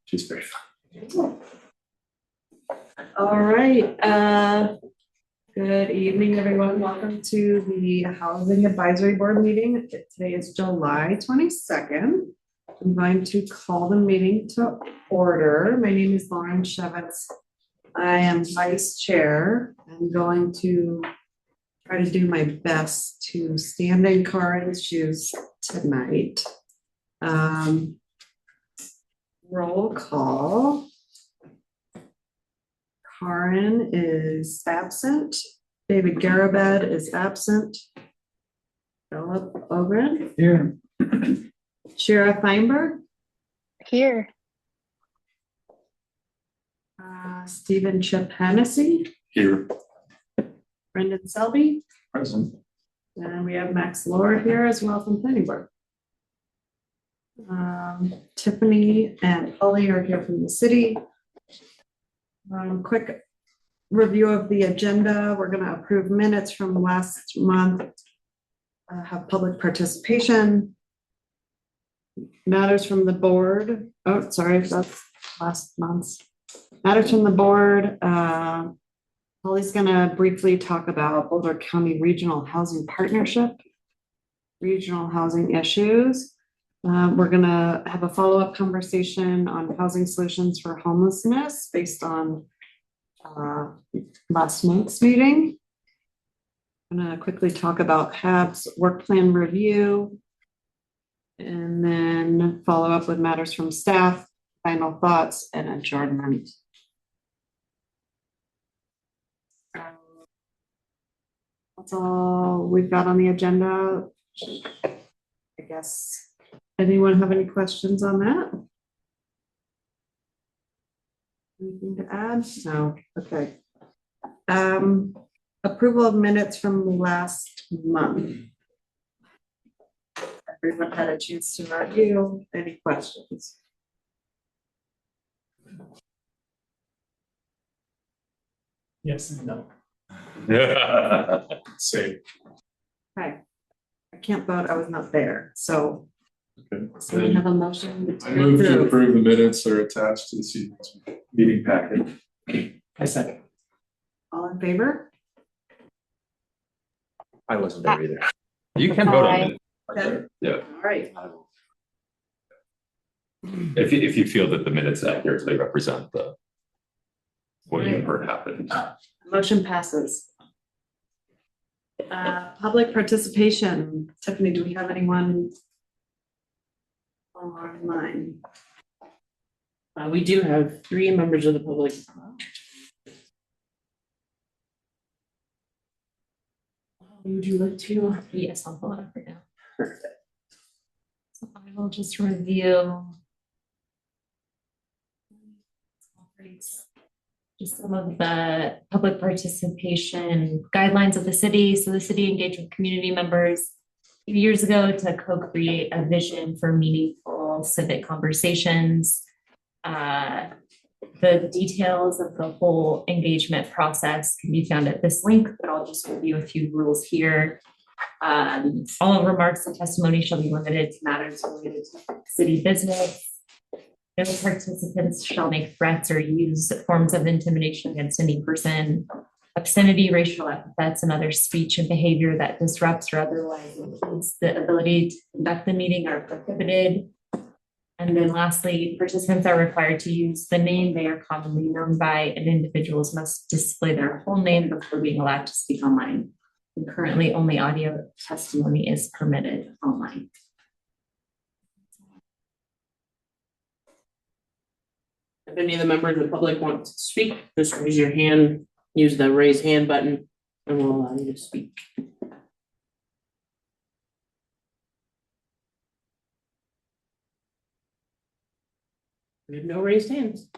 She's very fun. All right. Good evening, everyone. Welcome to the Housing Advisory Board meeting. Today is July 22nd. I'm going to call the meeting to order. My name is Lauren Shevitz. I am vice chair. I'm going to try to do my best to stand in Karen's shoes tonight. Roll call. Karen is absent. David Garabed is absent. Philip Ogren. Here. Shira Feinberg. Here. Stephen Chip Hennessy. Here. Brendan Selby. Present. And we have Max Laura here as well from Planning Board. Tiffany and Holly are here from the city. Quick review of the agenda. We're going to approve minutes from last month, have public participation, matters from the board. Oh, sorry, that's last month's. Matters from the board. Holly's going to briefly talk about Boulder County Regional Housing Partnership, regional housing issues. We're going to have a follow-up conversation on housing solutions for homelessness based on last month's meeting. I'm going to quickly talk about HAB's work plan review and then follow up with matters from staff, final thoughts, and adjournment. That's all we've got on the agenda. I guess. Anyone have any questions on that? Anything to add? No. Okay. Approval of minutes from last month. Everyone had a chance to review. Any questions? Yes and no. Same. Okay. I can't vote. I was not there. So, Okay. so we have a motion. I move to approve the minutes that are attached to this evening's meeting packet. I second. All in favor? I wasn't there either. You can vote on it. Okay. Yeah. All right. If you feel that the minutes accurately represent what you heard happen. Motion passes. Public participation. Tiffany, do we have anyone online? We do have 3 members of the public. Would you like to? Yes, I'll pull it up right now. Perfect. So I will just review just some of the public participation guidelines of the city. So the city engaged with community members a few years ago to co-create a vision for meaningful civic conversations. The details of the whole engagement process can be found at this link, but I'll just review a few rules here. All remarks and testimony shall be limited to matters related to city business. No participants shall make threats or use forms of intimidation against any person. Obscenity, racial epithets, and other speech and behavior that disrupts or otherwise impedes the ability to conduct the meeting are prohibited. And then lastly, participants are required to use the name they are commonly known by, and individuals must display their whole name before being allowed to speak online. And currently, only audio testimony is permitted online. If any of the members of the public want to speak, just raise your hand, use the raise hand button, and we'll allow you to speak. We have no raised hands.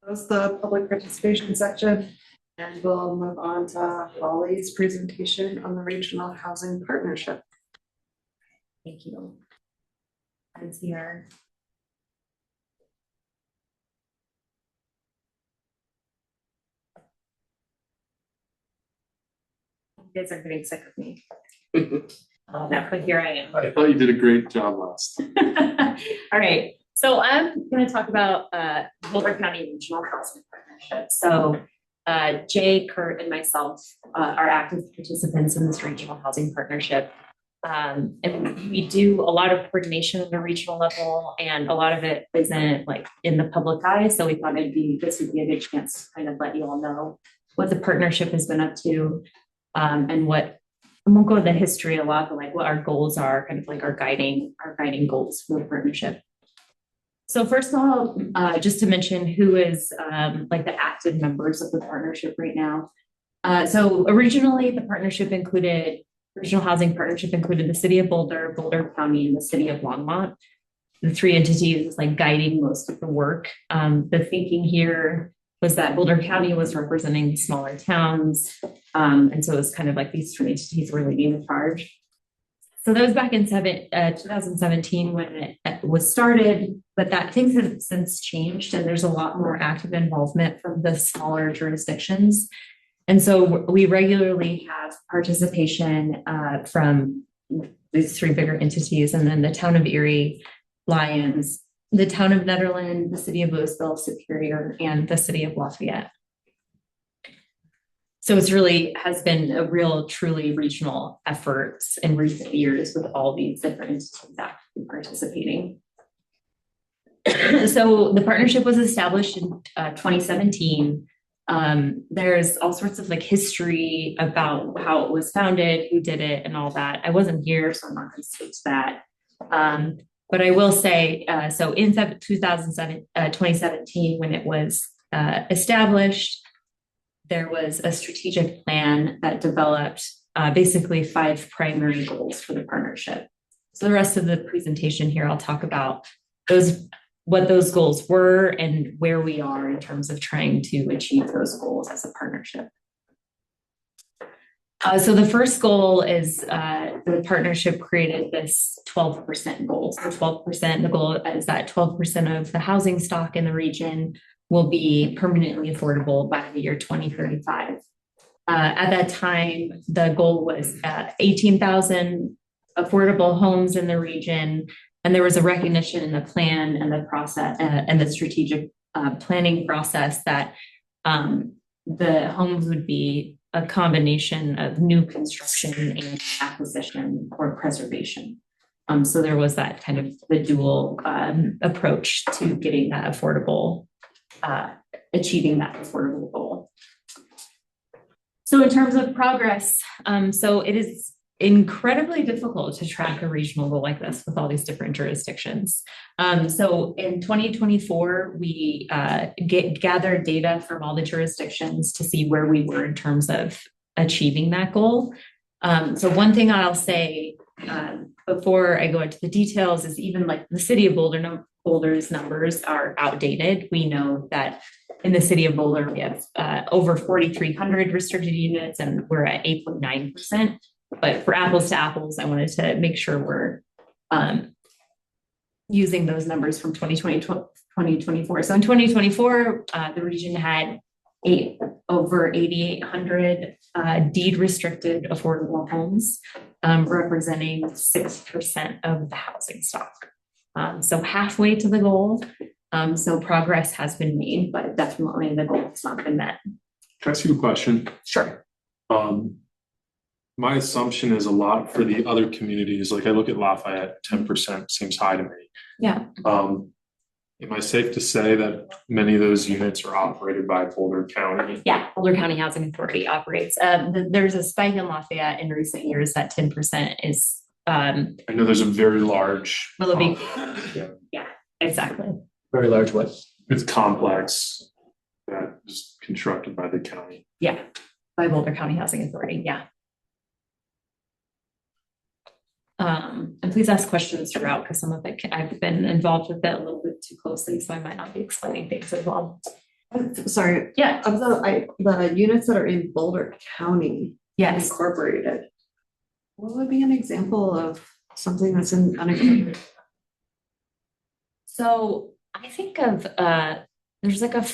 That's the public participation section. And we'll move on to Holly's presentation on the Regional Housing Partnership. Thank you. I'm here. You guys are getting sick of me. No, but here I am. I thought you did a great job last. All right, so I'm gonna talk about Boulder County Regional Housing Partnership. So Jay, Kurt, and myself are active participants in this regional housing partnership. And we do a lot of coordination at the regional level, and a lot of it isn't like in the public eye. So we thought this would be a good chance to kind of let you all know what the partnership has been up to, and what, I won't go into the history a lot, but like what our goals are, kind of like our guiding goals for the partnership. So first of all, just to mention who is like the active members of the partnership right now. So originally the Regional Housing Partnership included the city of Boulder, Boulder County, and the city of Longmont. The three entities like guiding most of the work. The thinking here was that Boulder County was representing smaller towns. And so it was kind of like these three entities were leading the charge. So that was back in 2017 when it was started, but that things have since changed, and there's a lot more active involvement from the smaller jurisdictions. And so we regularly have participation from these three bigger entities, and then the town of Erie, Lyons, the town of Nederland, the city of Louisville, Superior, and the city of Lafayette. So it's really has been a real, truly regional effort in recent years with all these different entities actively participating. So the partnership was established in 2017. There's all sorts of like history about how it was founded, who did it, and all that. I wasn't here, so I'm not going to speak to that. But I will say, so in 2017, when it was established, there was a strategic plan that developed basically 5 primary goals for the partnership. So the rest of the presentation here, I'll talk about what those goals were and where we are in terms of trying to achieve those goals as a partnership. So the first goal is the partnership created this 12% goal. So 12%, the goal is that 12% of the housing stock in the region will be permanently affordable by the year 2035. At that time, the goal was 18,000 affordable homes in the region. And there was a recognition in the plan and the process and the strategic planning process that the homes would be a combination of new construction and acquisition or preservation. So there was that kind of the dual approach to getting that affordable, achieving that affordable goal. So in terms of progress, so it is incredibly difficult to track a regional goal like this with all these different jurisdictions. So in 2024, we gathered data from all the jurisdictions to see where we were in terms of achieving that goal. So one thing I'll say before I go into the details is even like the city of Boulder's numbers are outdated. We know that in the city of Boulder, we have over 4,300 restricted units and we're at 8.9%. But for apples to apples, I wanted to make sure we're using those numbers from 2024. So in 2024, the region had over 8,800 deed restricted affordable homes, representing 6% of the housing stock. So halfway to the goal. So progress has been made, but definitely the goal has not been met. Can I ask you a question? Sure. My assumption is a lot for the other communities, like I look at Lafayette, 10% seems high to me. Yeah. Am I safe to say that many of those units are operated by Boulder County? Yeah, Boulder County Housing Authority operates. There's a spike in Lafayette in recent years that 10% is. I know there's a very large. Willoughby. Yeah. Yeah, exactly. Very large what? It's complex that is constructed by the county. Yeah, by Boulder County Housing Authority. Yeah. And please ask questions throughout because some of it I've been involved with it a little bit too closely, so I might not be explaining things as well. Sorry, Yeah. of the units that are in Boulder County Yes. incorporated, what would be an example of something that's in unincorporated? So I think of there's like a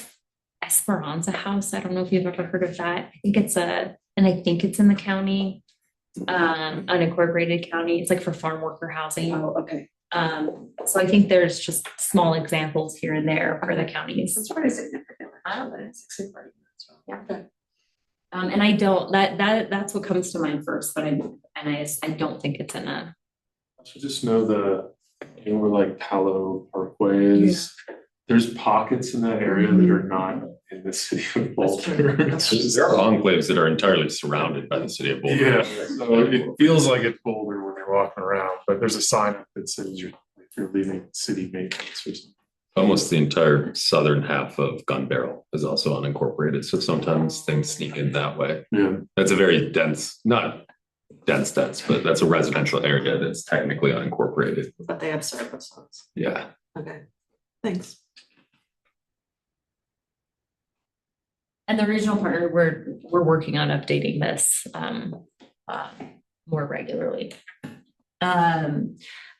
Esperanza House. I don't know if you've ever heard of that. I think it's a and I think it's in the county, unincorporated county. It's like for farm worker housing. Oh, okay. So I think there's just small examples here and there for the counties. That's pretty significant. Wow. It's 64 units. Yeah. Okay. And I don't, that's what comes to mind first, but I don't think it's in a, So just know where like Palo Parkway is, there's pockets in that area that are not in the city of Boulder. There are enclaves that are entirely surrounded by the city of Boulder. Yeah, so it feels like it's Boulder when you're walking around, but there's a sign up that says if you're leaving city maintenance or something. Almost the entire southern half of Gun Barrel is also unincorporated, so sometimes things sneak in that way. Yeah. That's a very dense, not dense, but that's a residential area that's technically unincorporated. But they have services. Yeah. Okay, thanks. and the regional partner, we're working on updating this, more regularly.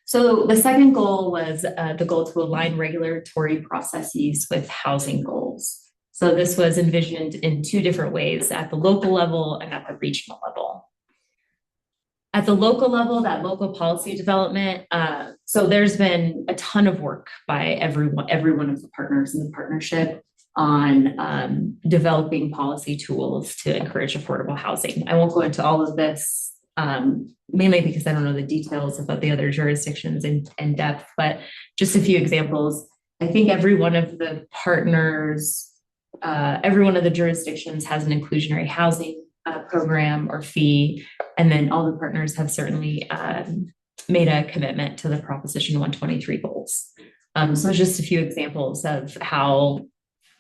So the second goal was the goal to align regulatory processes with housing goals. So this was envisioned in two different ways, at the local level and at the regional level. At the local level, that local policy development, so there's been a ton of work by every one of the partners in the partnership on developing policy tools to encourage affordable housing. I won't go into all of this, mainly because I don't know the details about the other jurisdictions in depth, but just a few examples. I think every one of the partners, every one of the jurisdictions has an inclusionary housing program or fee, and then all the partners have certainly made a commitment to the Proposition 123 goals. So just a few examples of how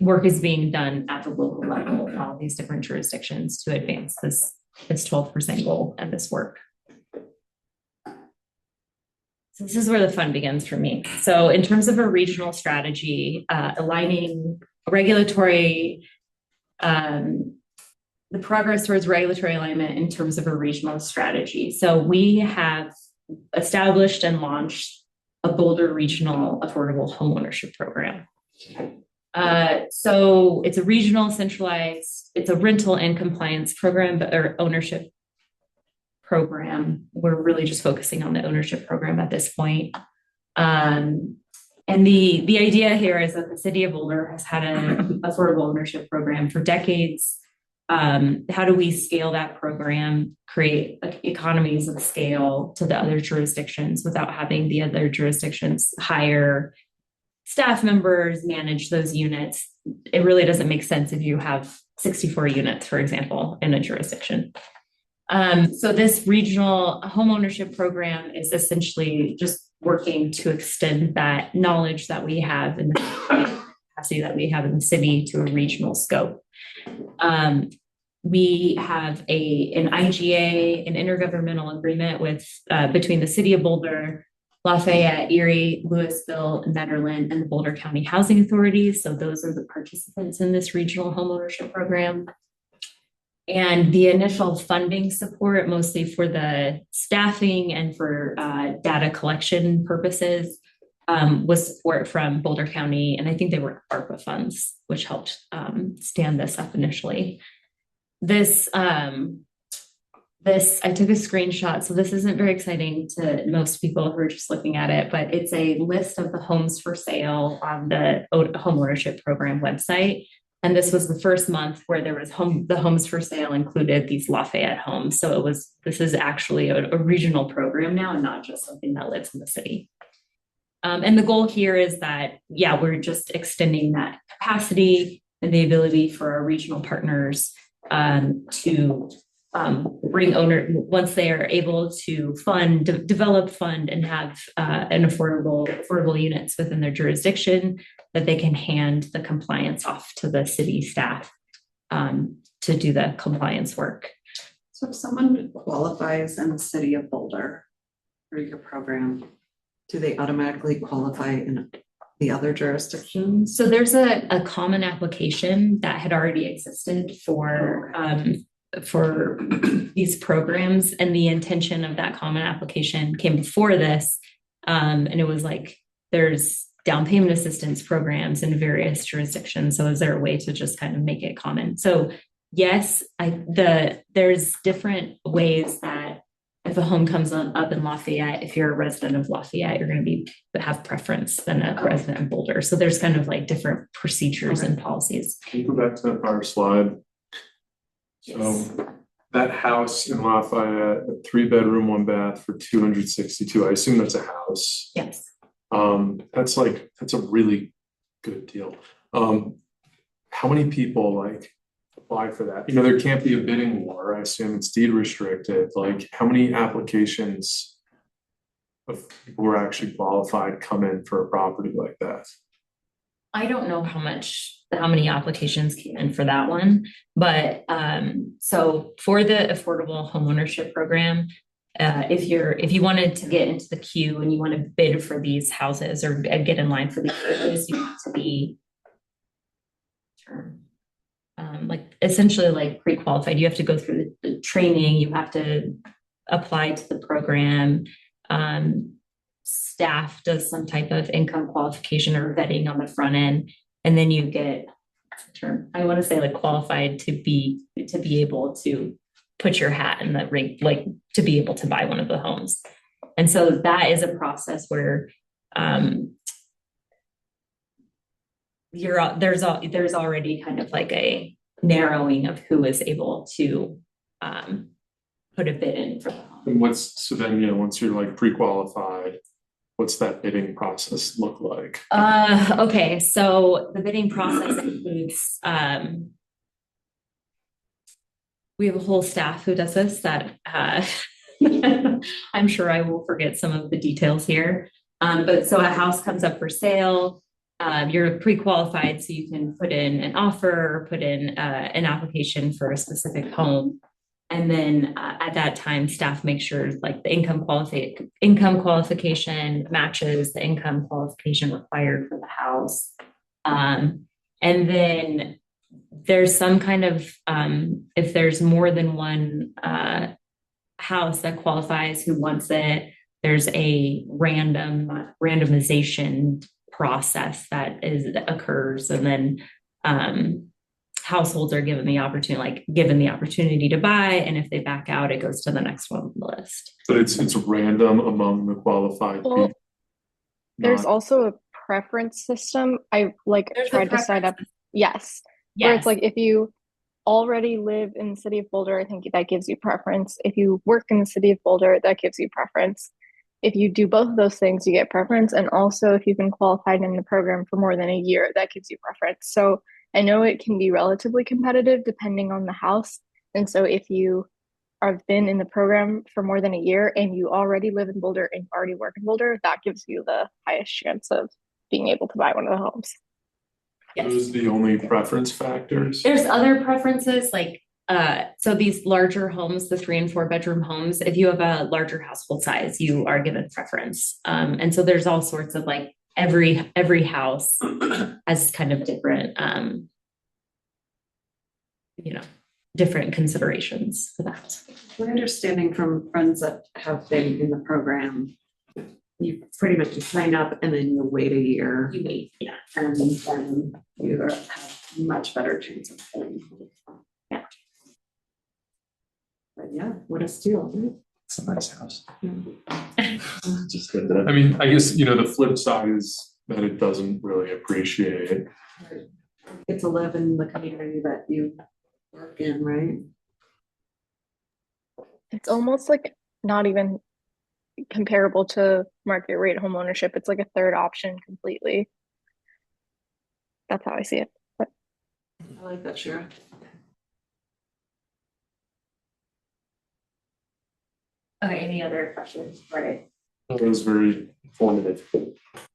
work is being done at the local level in all these different jurisdictions to advance this 12% goal and this work. So this is where the fun begins for me. So in terms of a regional strategy, aligning regulatory, the progress towards regulatory alignment in terms of a regional strategy. So we have established and launched a Boulder Regional Affordable Homeownership Program. So it's a regional centralized, it's a rental and compliance program, or ownership program. We're really just focusing on the ownership program at this point. And the idea here is that the city of Boulder has had an affordable ownership program for decades. How do we scale that program, create economies of scale to the other jurisdictions without having the other jurisdictions hire staff members, manage those units? It really doesn't make sense if you have 64 units, for example, in a jurisdiction. So this regional homeownership program is essentially just working to extend that knowledge that we have in the capacity that we have in the city to a regional scope. We have an IGA, an intergovernmental agreement with between the city of Boulder, Lafayette, Erie, Louisville, Nederland, and the Boulder County Housing Authority. So those are the participants in this regional homeownership program. And the initial funding support, mostly for the staffing and for data collection purposes, was support from Boulder County, and I think they were ARPA funds, which helped stand this up initially. This, I took a screenshot, so this isn't very exciting to most people who are just looking at it, but it's a list of the homes for sale on the homeownership program website. And this was the first month where there was the homes for sale included these Lafayette homes. So this is actually a regional program now and not just something that lives in the city. And the goal here is that, yeah, we're just extending that capacity and the ability for our regional partners to bring once they are able to develop, fund, and have an affordable units within their jurisdiction, that they can hand the compliance off to the city staff to do the compliance work. So if someone qualifies in the city of Boulder for your program, do they automatically qualify in the other jurisdictions? So there's a common application that had already existed for these programs, and the intention of that common application came before this, and it was like, there's down payment assistance programs in various jurisdictions, so is there a way to just kind of make it common? So yes, there's different ways that if a home comes up in Lafayette, if you're a resident of Lafayette, you're going to have preference than a resident in Boulder. So there's kind of like different procedures and policies. Can you go back to that prior slide? So that house in Lafayette, a 3-bedroom, 1-bath for 262. I assume that's a house. Yes. That's a really good deal. How many people like apply for that? You know, there can't be a bidding war. I assume it's deed restricted. Like, how many applications of people who are actually qualified come in for a property like that? I don't know how many applications came in for that one, but so for the affordable homeownership program, if you wanted to get into the queue and you want to bid for these houses or get in line for these houses, you have to be like essentially like pre-qualified. You have to go through the training, you have to apply to the program. Staff does some type of income qualification or vetting on the front end, and then you get I want to say like qualified to be able to put your hat in the ring, like to be able to buy one of the homes. And so that is a process where there's already kind of like a narrowing of who is able to put a bid in for the home. And once you're like pre-qualified, what's that bidding process look like? Okay, so the bidding process includes we have a whole staff who does this that I'm sure I will forget some of the details here. But so a house comes up for sale, you're pre-qualified, so you can put in an offer or put in an application for a specific home. And then at that time, staff make sure like the income qualification matches the income qualification required for the house. And then there's some kind of, if there's more than one house that qualifies who wants it, there's a randomization process that occurs. And then households are given the opportunity to buy, and if they back out, it goes to the next one on the list. But it's random among the qualified Well, people. There's also a preference system. I tried to sign up. Yes. Yes. Where it's like if you already live in the city of Boulder, I think that gives you preference. If you work in the city of Boulder, that gives you preference. If you do both of those things, you get preference. And also if you've been qualified in the program for more than a year, that gives you preference. So I know it can be relatively competitive depending on the house. And so if you have been in the program for more than a year and you already live in Boulder and already work in Boulder, that gives you the highest chance of being able to buy one of the homes. Yes. Those are the only preference factors. There's other preferences like so these larger homes, the 3 and 4 bedroom homes, if you have a larger household size, you are given preference. And so there's all sorts of like every house has kind of different different considerations for that. My understanding from friends that have been in the program, you pretty much sign up and then you wait a year. You wait, yeah. And then you have much better chance of getting. Yeah. But yeah, what a steal. It's a nice house. Just good that. I mean, I guess, the flip side is that it doesn't really appreciate it. Get to live in the community that you work in, right? It's almost like not even comparable to market rate home ownership. It's like a third option completely. That's how I see it. But I like that, Shira. Okay, any other questions? Right. It was very informative.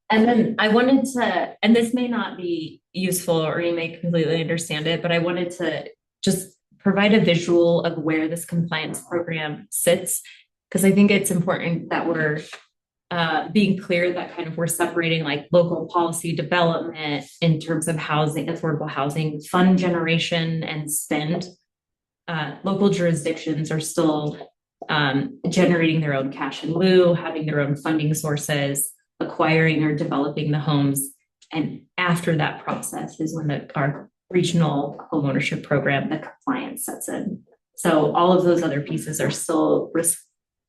And then I wanted to, and this may not be useful or you may completely understand it, but I wanted to just provide a visual of where this compliance program sits, because I think it's important that we're being clear that kind of we're separating like local policy development in terms of housing, affordable housing, fund generation and spend. Local jurisdictions are still generating their own cash in lieu, having their own funding sources, acquiring or developing the homes. And after that process is when our regional homeownership program, the compliance sets in. So all of those other pieces are still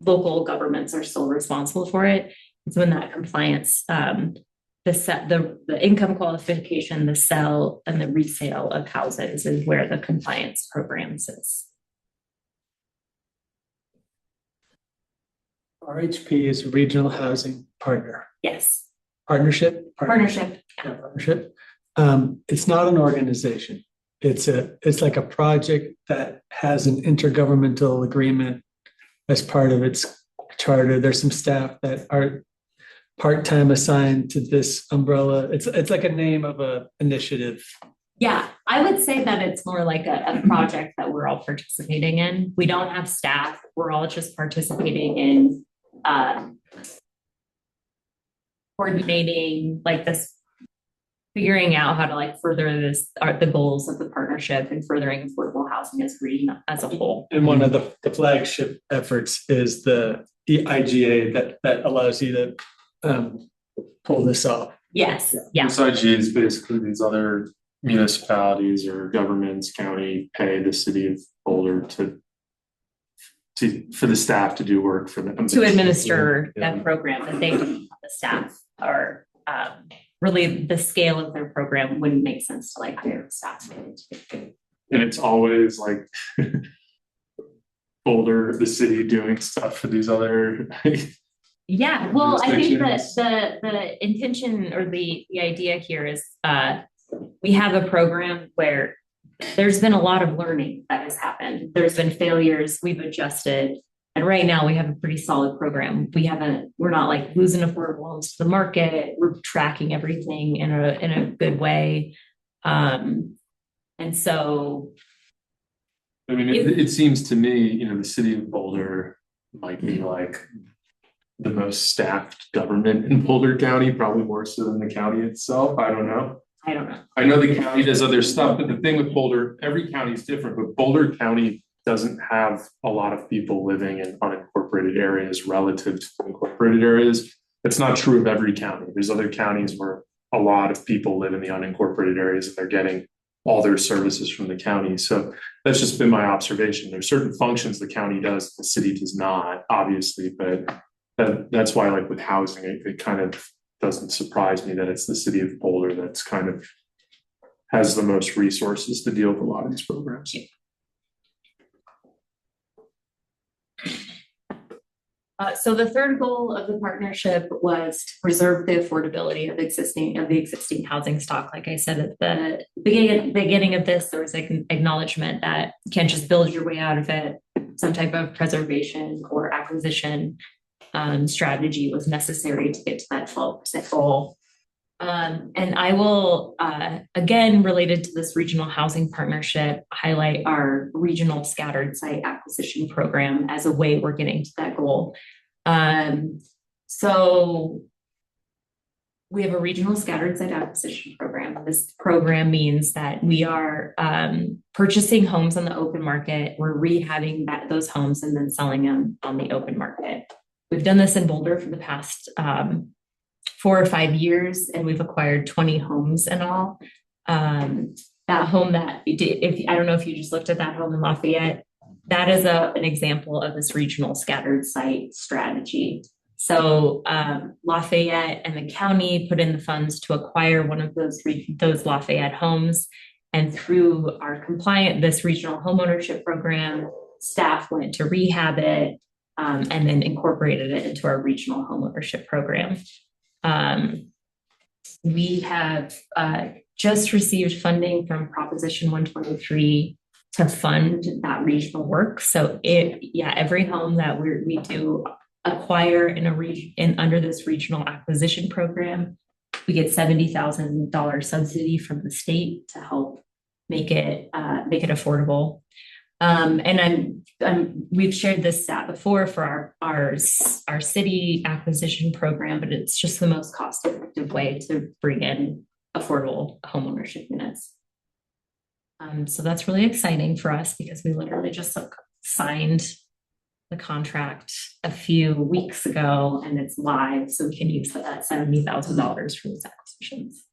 local governments are still responsible for it. So in that compliance, the income qualification, the sell and the resale of houses is where the compliance program sits. RHP is a regional housing partner. Yes, Partnership? partnership. Yeah, partnership. It's not an organization. It's like a project that has an intergovernmental agreement as part of its charter. There's some staff that are part-time assigned to this umbrella. It's like a name of a initiative. Yeah, I would say that it's more like a project that we're all participating in. We don't have staff. We're all just participating in coordinating like this, figuring out how to like further the goals of the partnership and furthering affordable housing as green as a whole. And one of the flagship efforts is the IGA that allows you to pull this off. Yes, yeah. SIG is basically these other municipalities or governments, county pay the city of Boulder for the staff to do work for them. To administer Yeah. that program, that they, the staff are really the scale of their program wouldn't make sense to like hire staff. And it's always like Boulder, the city doing stuff for these other. Yeah, well, I think that Jurisdictions. the intention or the idea here is we have a program where there's been a lot of learning that has happened. There's been failures, we've adjusted. And right now we have a pretty solid program. We're not like losing affordable homes to the market. We're tracking everything in a good way. And so. I mean, it seems to me, the city of Boulder might be like the most staffed government in Boulder County, probably more so than the county itself. I don't know. I don't know. I know the county does other stuff, but the thing with Boulder, every county is different, but Boulder County doesn't have a lot of people living in unincorporated areas relative to incorporated areas. That's not true of every county. There's other counties where a lot of people live in the unincorporated areas and they're getting all their services from the county. So that's just been my observation. There's certain functions the county does, the city does not, obviously, but that's why, like with housing, it kind of doesn't surprise me that it's the city of Boulder that's kind of has the most resources to deal with a lot of these programs. So the third goal of the partnership was to preserve the affordability of the existing housing stock. Like I said at the beginning of this, there was like an acknowledgement that you can't just build your way out of it. Some type of preservation or acquisition strategy was necessary to get to that 12% goal. And I will, again, related to this regional housing partnership, highlight our regional scattered site acquisition program as a way we're getting to that goal. So we have a regional scattered site acquisition program. This program means that we are purchasing homes on the open market. We're rehabbing those homes and then selling them on the open market. We've done this in Boulder for the past 4 or 5 years, and we've acquired 20 homes in all. That home that I don't know if you just looked at that home in Lafayette, that is an example of this regional scattered site strategy. So Lafayette and the county put in the funds to acquire one of those Lafayette homes, and through our this regional homeownership program, staff went to rehab it and then incorporated it into our regional homeownership program. We have just received funding from Proposition 123 to fund that regional work. So every home that we do acquire in a region under this regional acquisition program, we get $70,000 subsidy from the state to help make it affordable. And we've shared this stat before for our city acquisition program, but it's just the most cost-effective way to bring in affordable homeownership units. So that's really exciting for us because we literally just signed the contract a few weeks ago and it's live, so we can use that $70,000 for these acquisitions.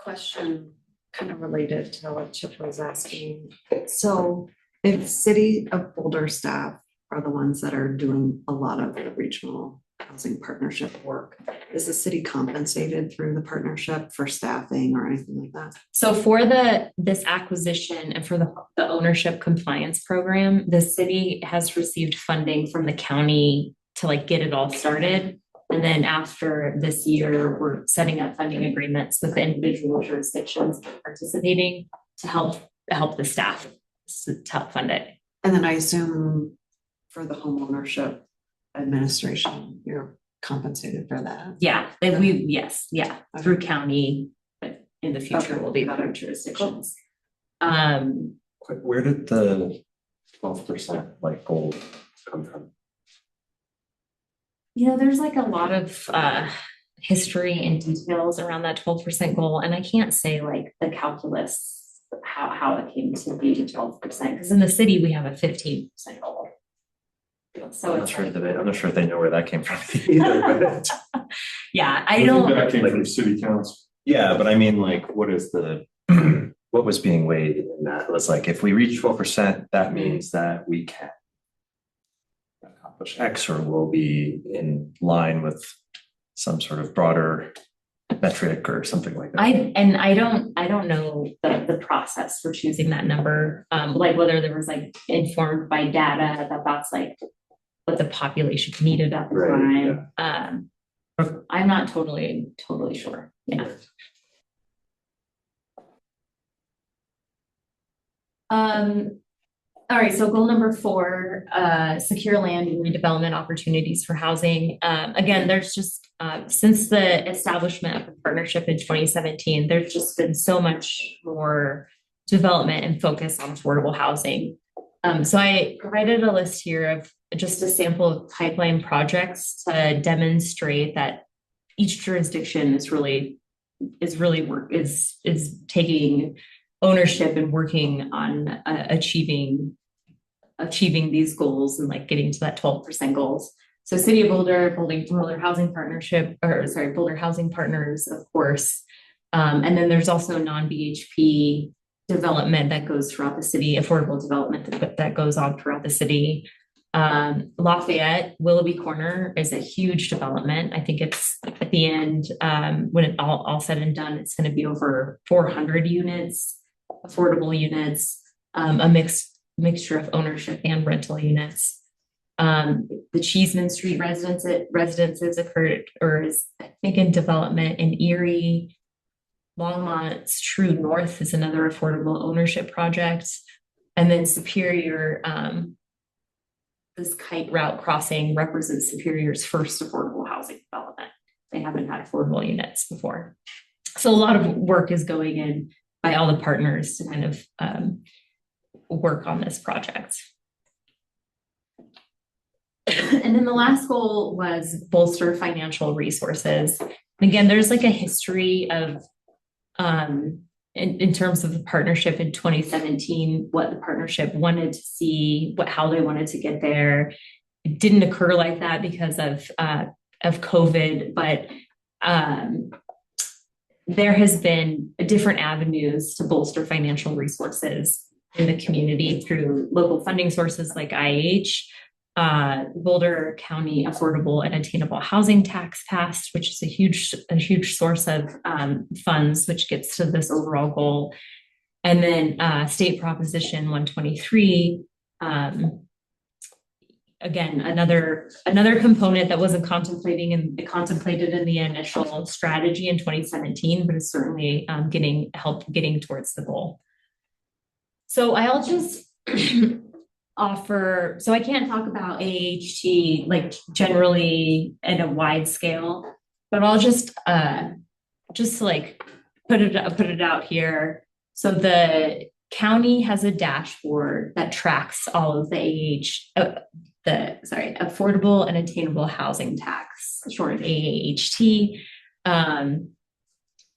question kind of related to what Chip was asking. So if City of Boulder staff are the ones that are doing a lot of the regional housing partnership work, is the city compensated through the partnership for staffing or anything like that? So for this acquisition and for the ownership compliance program, the city has received funding from the county to like get it all started. And then after this year, we're setting up funding agreements with the individual jurisdictions participating to help the staff to help fund it. And then I assume for the home ownership administration, you're compensated for that? Yeah, through county, but in the future Okay. will be other jurisdictions. Where did the 12% like goal come from? There's like a lot of history and details around that 12% goal, and I can't say like the calculus how it came to be to 12%, because in the city we have a 15% goal. So I'm not it's sure like, I'm not sure if they know where that came from either. But yeah, I think don't. that came from city council. yeah, but I mean, like, what is the what was being weighed in that? It was like, if we reach 12%, that means that we can accomplish X, or we'll be in line with some sort of broader metric or something like that. I don't know the process for choosing that number, like whether there was like informed by data that's like what the population needed at the Right, time. I'm not totally sure. Yeah. All right, so goal number 4, secure land and redevelopment opportunities for housing. Again, there's just, since the establishment of the partnership in 2017, there's just been so much more development and focus on affordable housing. So I provided a list here of just a sample of pipeline projects to demonstrate that each jurisdiction is taking ownership and working on achieving these goals and like getting to that 12% goals. So City of Boulder, Boulder Housing Partnership, Boulder Housing Partners, of course. And then there's also non-BHP development that goes throughout the city, affordable development that goes on throughout the city. Lafayette, Willoughby Corner is a huge development. I think it's at the end, when it all said and done, it's going to be over 400 units, affordable units, a mixture of ownership and rental units. The Cheeseman Street residences occurred, or is I think in development in Erie. Longmont's True North is another affordable ownership project. And then Superior, this Kite Route crossing represents Superior's first affordable housing development. They haven't had affordable units before. So a lot of work is going in by all the partners to kind of work on this project. And then the last goal was bolster financial resources. And again, there's like a history of in terms of the partnership in 2017, what the partnership wanted to see, how they wanted to get there. It didn't occur like that because of COVID, but there has been different avenues to bolster financial resources in the community through local funding sources like IH. Boulder County Affordable and Attainable Housing Tax passed, which is a huge source of funds, which gets to this overall goal. And then State Proposition 123, again, another component that wasn't contemplated in the initial strategy in 2017, but is certainly getting towards the goal. So I'll just offer, so I can't talk about AHT like generally at a wide scale, but I'll just like put it out here. So the county has a dashboard that tracks all of the affordable and attainable housing tax, short of AAHT,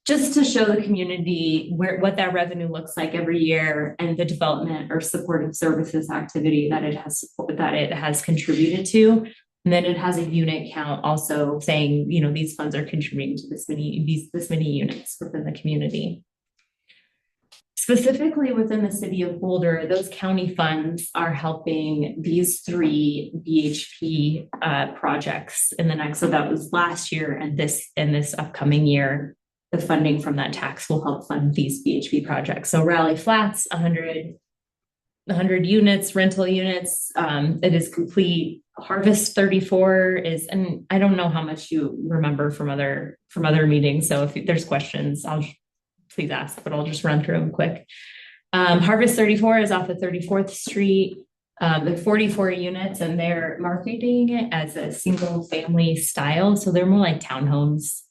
just to show the community what that revenue looks like every year and the development or supportive services activity that it has contributed to. And then it has a unit count also saying, you know, these funds are contributing to this many units within the community. Specifically within the city of Boulder, those county funds are helping these 3 BHP projects in the next, so that was last year and this upcoming year. The funding from that tax will help fund these BHP projects. So Raleigh Flats, 100 units, rental units, it is complete. Harvest 34 is, and I don't know how much you remember from other meetings. So if there's questions, please ask, but I'll just run through them quick. Harvest 34 is off of 34th Street. The 44 units, and they're marketing it as a single family style. So they're more like townhomes,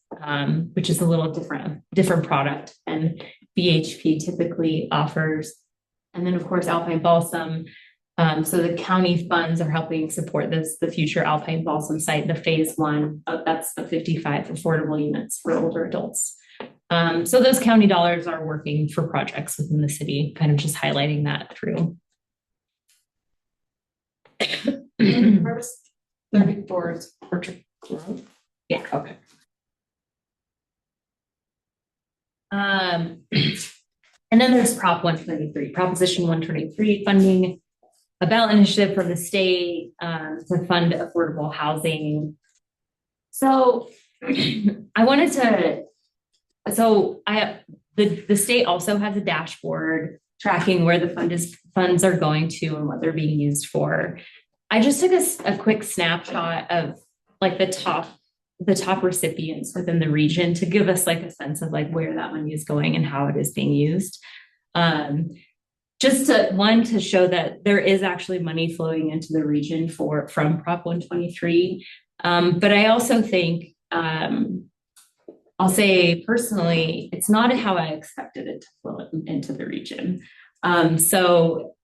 which is a little different product, and BHP typically offers. And then of course, Alpine Balsam. So the county funds are helping support the future Alpine Balsam site, the phase 1, that's the 55 affordable units for older adults. So those county dollars are working for projects within the city, kind of just highlighting that through. Harvest 34 is Orchard Grove. Yeah. Okay. And then there's Proposition 123 funding a ballot initiative from the state to fund affordable housing. So the state also has a dashboard tracking where the funds are going to and what they're being used for. I just took a quick snapshot of like the top recipients within the region to give us like a sense of like where that money is going and how it is being used. Just to show that there is actually money flowing into the region from Prop 123. But I also think, I'll say personally, it's not how I expected it to flow into the region. So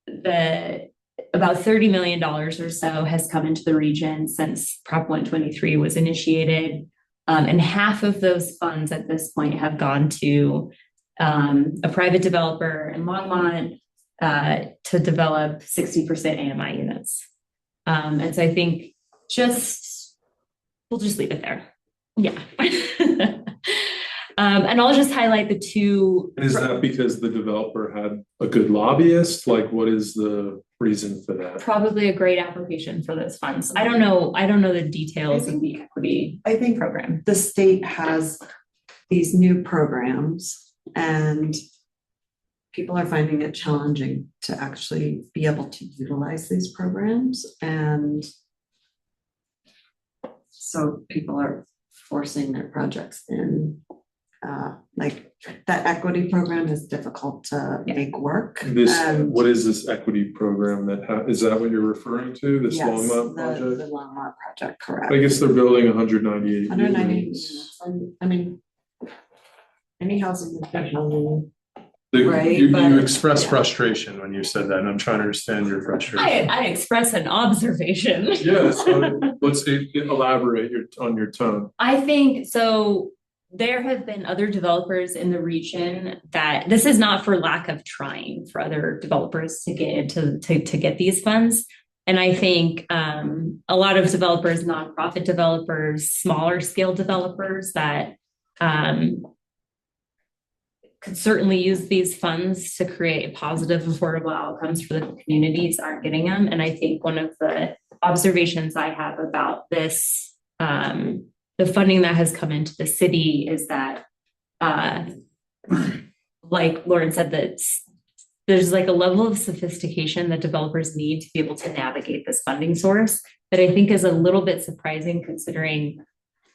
about $30 million or so has come into the region since Prop 123 was initiated. And half of those funds at this point have gone to a private developer in Longmont to develop 60% AMI units. And so I think we'll just leave it there. Yeah. And I'll just highlight the 2. Is that because the developer had a good lobbyist? Like, what is the reason for that? Probably a great application for those funds. I don't know the details of the equity program. The state has these new programs and people are finding it challenging to actually be able to utilize these programs. And so people are forcing their projects in. Like that equity program is difficult to make work. What is this equity program is that what you're referring to? This yes, Longmont project? The Longmont project, correct. I guess they're building 198 units. I mean, any housing is good housing. Right, you but- expressed yeah. frustration when you said that, and I'm trying to understand your frustration. I express an observation. Yes, let's elaborate on your tone. I think so. There have been other developers in the region that this is not for lack of trying for other developers to get to get these funds. And I think a lot of developers, nonprofit developers, smaller scale developers that could certainly use these funds to create positive, affordable outcomes for the communities aren't getting them. And I think one of the observations I have about this, the funding that has come into the city is that, like Lauren said, that there's like a level of sophistication that developers need to be able to navigate this funding source that I think is a little bit surprising considering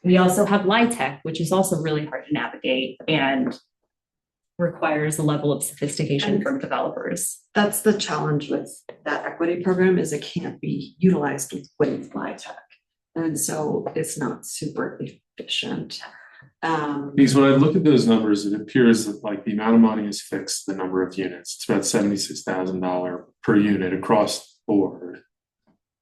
we also have LIHTC, which is also really hard to navigate and requires a level of sophistication from developers. That's the challenge with that equity program is it can't be utilized with LIHTC. And so it's not super efficient. Because when I look at those numbers, it appears that like the amount of money is fixed, the number of units. It's about $76,000 per unit across the board.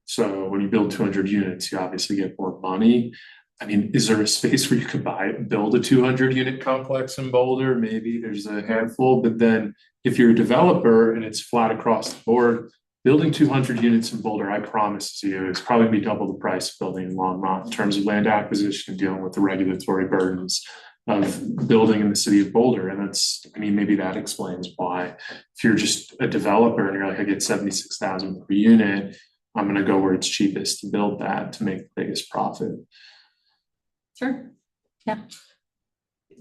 So when you build 200 units, you obviously get more money. I mean, is there a space where you could build a 200 unit complex in Boulder? Maybe there's a handful, but then if you're a developer and it's flat across the board, building 200 units in Boulder, I promise you, it's probably be double the price of building in Longmont in terms of land acquisition and dealing with the regulatory burdens of building in the city of Boulder. And that's, I mean, maybe that explains why if you're just a developer and you're like, I get 76,000 per unit, I'm gonna go where it's cheapest to build that to make the biggest profit. Sure.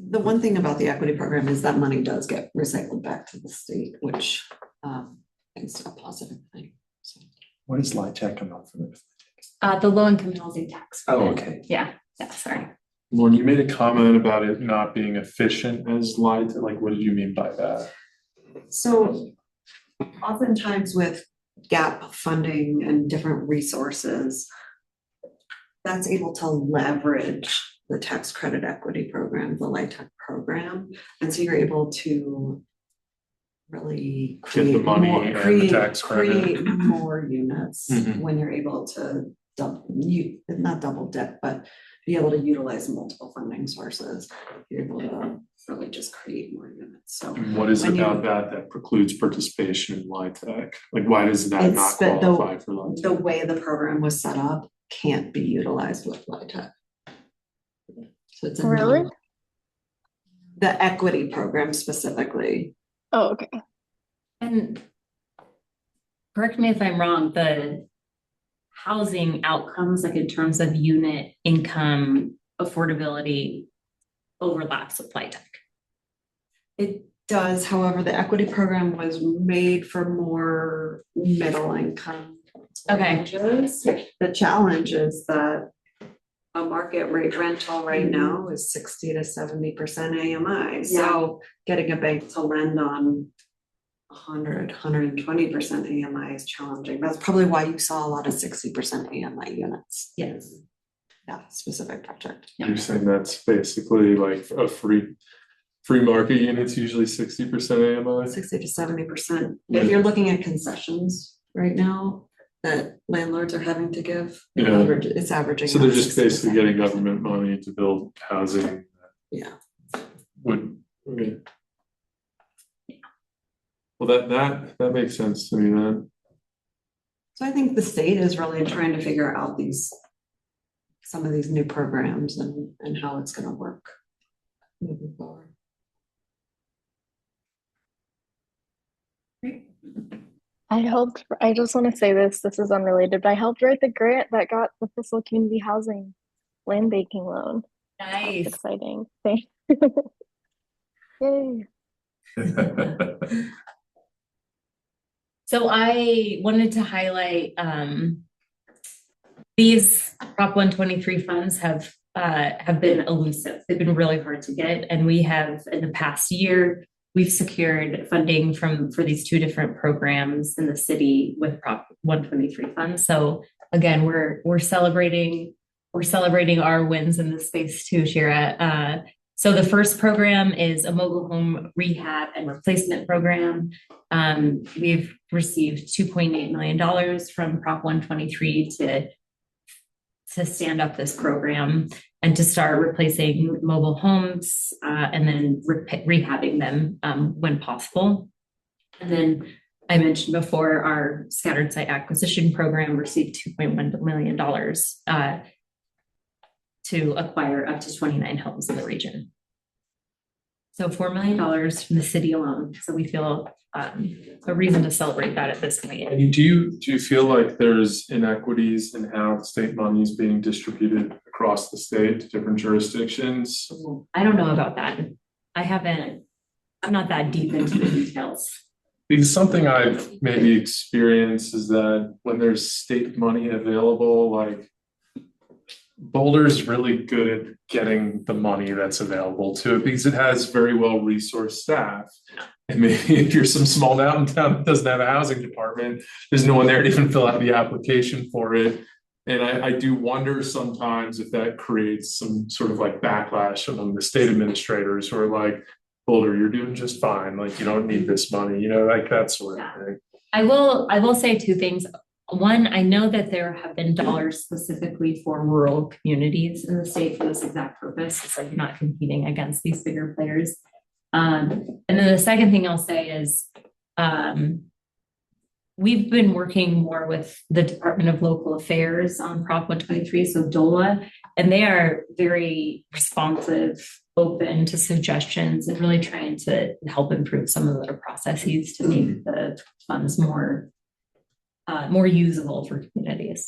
The one thing about the equity program is that money does get recycled back to the state, which is a positive thing. So What is LIHTC? I'm not familiar with. The low income housing tax. Oh, okay. Yeah, sorry. Lauren, you made a comment about it not being efficient as light. Like, what did you mean by that? So oftentimes with gap funding and different resources, that's able to leverage the tax credit equity program, the LIHTC program. And so you're able to really Get the create money more, and the create, tax credit. create more units Mhm. when you're able to not double dip, but be able to utilize multiple funding sources. You're able to really just create more units. So And what is when you- about that precludes participation in LIHTC? Like, why does that It's not that qualify for LIHTC? the way the program was set up can't be utilized with LIHTC. So it's a Really? the equity program specifically. Oh, okay. And correct me if I'm wrong, the housing outcomes, like in terms of unit income, affordability, overlaps with LIHTC. It does, however, the equity program was made for more middle income. Okay. ranges. The challenge is that a market rate rental right now is 60 to 70% AMI. So getting a bank to lend on 120% AMI is challenging. That's probably why you saw a lot of 60% AMI units. Yes. That specific project. You're saying that's basically like a free market unit's usually 60% AMI? 60 to 70%. If you're looking at concessions right now that landlords are having to give, Yeah. it's averaging. So they're out just 60 to basically getting 70%. government money to build housing. Yeah. Would, okay. Well, that makes sense to me then. So I think the state is really trying to figure out some of these new programs and how it's gonna work moving forward. I just want to say this is unrelated, but I helped write the grant that got the Thistle Community Housing land banking loan. That's Nice. exciting. Thanks. Yay. So I wanted to highlight, these Prop 123 funds have been elusive. They've been really hard to get. And we have, in the past year, we've secured funding for these two different programs in the city with Prop 123 funds. So again, we're celebrating our wins in this space too, Shira. So the first program is a mobile home rehab and replacement program. We've received $2.8 million from Prop 123 to stand up this program and to start replacing mobile homes and then rehabbing them when possible. And then I mentioned before, our scattered site acquisition program received $2.1 million to acquire up to 29 homes in the region. So $4 million from the city alone. So we feel a reason to celebrate that at this point. I mean, do you feel like there's inequities in how state money is being distributed across the state to different jurisdictions? I don't know about that. I'm not that deep into the details. Because something I've maybe experienced is that when there's state money available, like Boulder's really good at getting the money that's available to it because it has very well resourced staff. And maybe if you're some small mountain town that doesn't have a housing department, there's no one there to even fill out the application for it. And I do wonder sometimes if that creates some sort of like backlash among the state administrators who are like, Boulder, you're doing just fine. Like, you don't need this money, like that sort of thing. I will say two things. One, I know that there have been dollars specifically for rural communities in the state for this exact purpose. So you're not competing against these bigger players. And then the second thing I'll say is we've been working more with the Department of Local Affairs on Prop 123, so DOLA, and they are very responsive, open to suggestions, and really trying to help improve some of their processes to make the funds more usable for communities.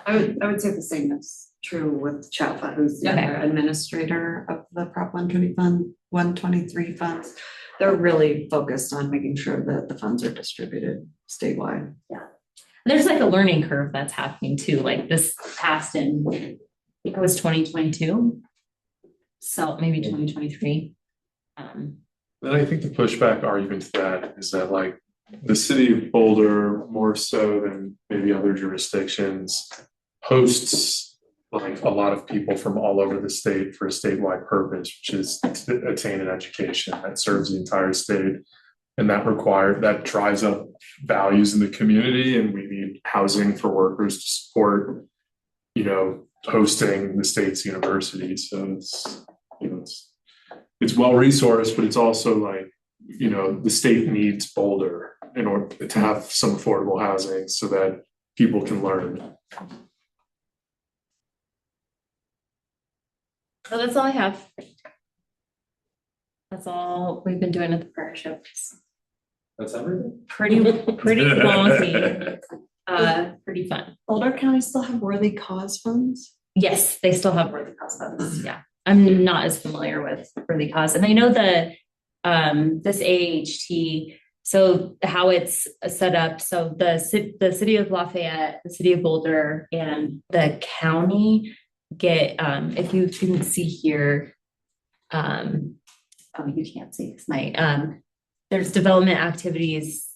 I would say the same is true with Chatfa, who's the Okay. other administrator of the Prop 123 funds. They're really focused on making sure that the funds are distributed statewide. There's like a learning curve that's happening too, like this passed in, I think it was 2022. So maybe 2023. And I think the pushback argument to that is that like the city of Boulder, more so than maybe other jurisdictions, hosts like a lot of people from all over the state for a statewide purpose, which is to attain an education that serves the entire state. And that drives up values in the community, and we need housing for workers to support, hosting the state's university. So it's well resourced, but it's also like, the state needs Boulder in order to have some affordable housing so that people can learn. So that's all I have. That's all we've been doing at the partnerships. That's everything. Pretty wonky. Pretty fun. Boulder County still have worthy cause funds? Yes, they still have Worthy Cause funds. Yeah. I'm not as familiar with Worthy Cause. And I know this AHT, so how it's set up. So the city of Lafayette, the city of Boulder, and the county get, if you can see here, you can't see this night. There's development activities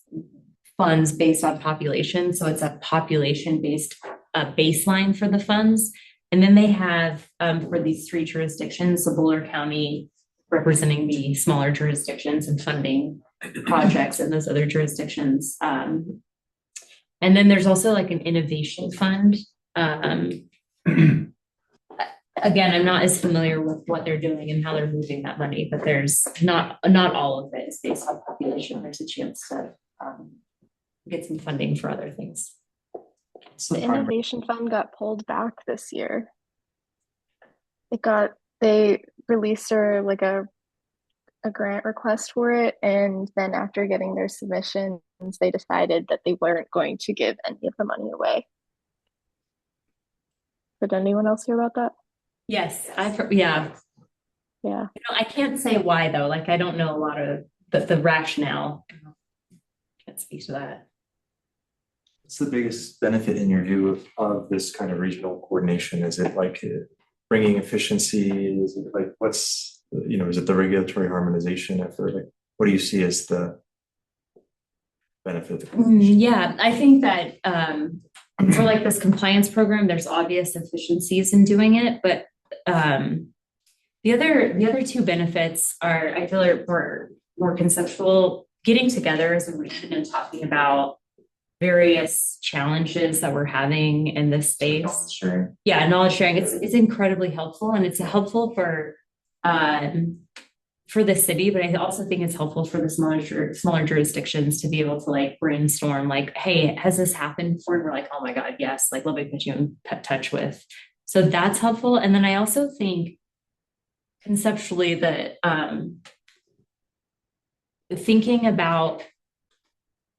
funds based on population. So it's a population-based baseline for the funds. And then they have for these three jurisdictions, so Boulder County representing the smaller jurisdictions and funding projects in those other jurisdictions. And then there's also like an innovation fund. Again, I'm not as familiar with what they're doing and how they're moving that money, but there's not all of it is based on population. There's a chance to get some funding for other things. The Innovation Fund got pulled back this year. They released a grant request for it, and then after getting their submissions, they decided that they weren't going to give any of the money away. Did anyone else hear about that? Yes, I've heard, yeah. Yeah. I can't say why though. Like I don't know a lot of the rationale. Can't speak to that. What's the biggest benefit in your view of this kind of regional coordination? Is it like bringing efficiency? Is it like is it the regulatory harmonization effort? Like, what do you see as the benefit? Yeah, I think that for like this compliance program, there's obvious efficiencies in doing it, but the other two benefits are, I feel, are more conceptual. Getting together as a region and talking about various challenges that we're having in this space. Sure. Yeah, knowledge sharing. It's incredibly helpful, and it's helpful for the city, but I also think it's helpful for the smaller jurisdictions to be able to like brainstorm, like, hey, has this happened before? And we're like, oh my God, yes, like let me put you in touch with. So that's helpful. And then I also think conceptually that thinking about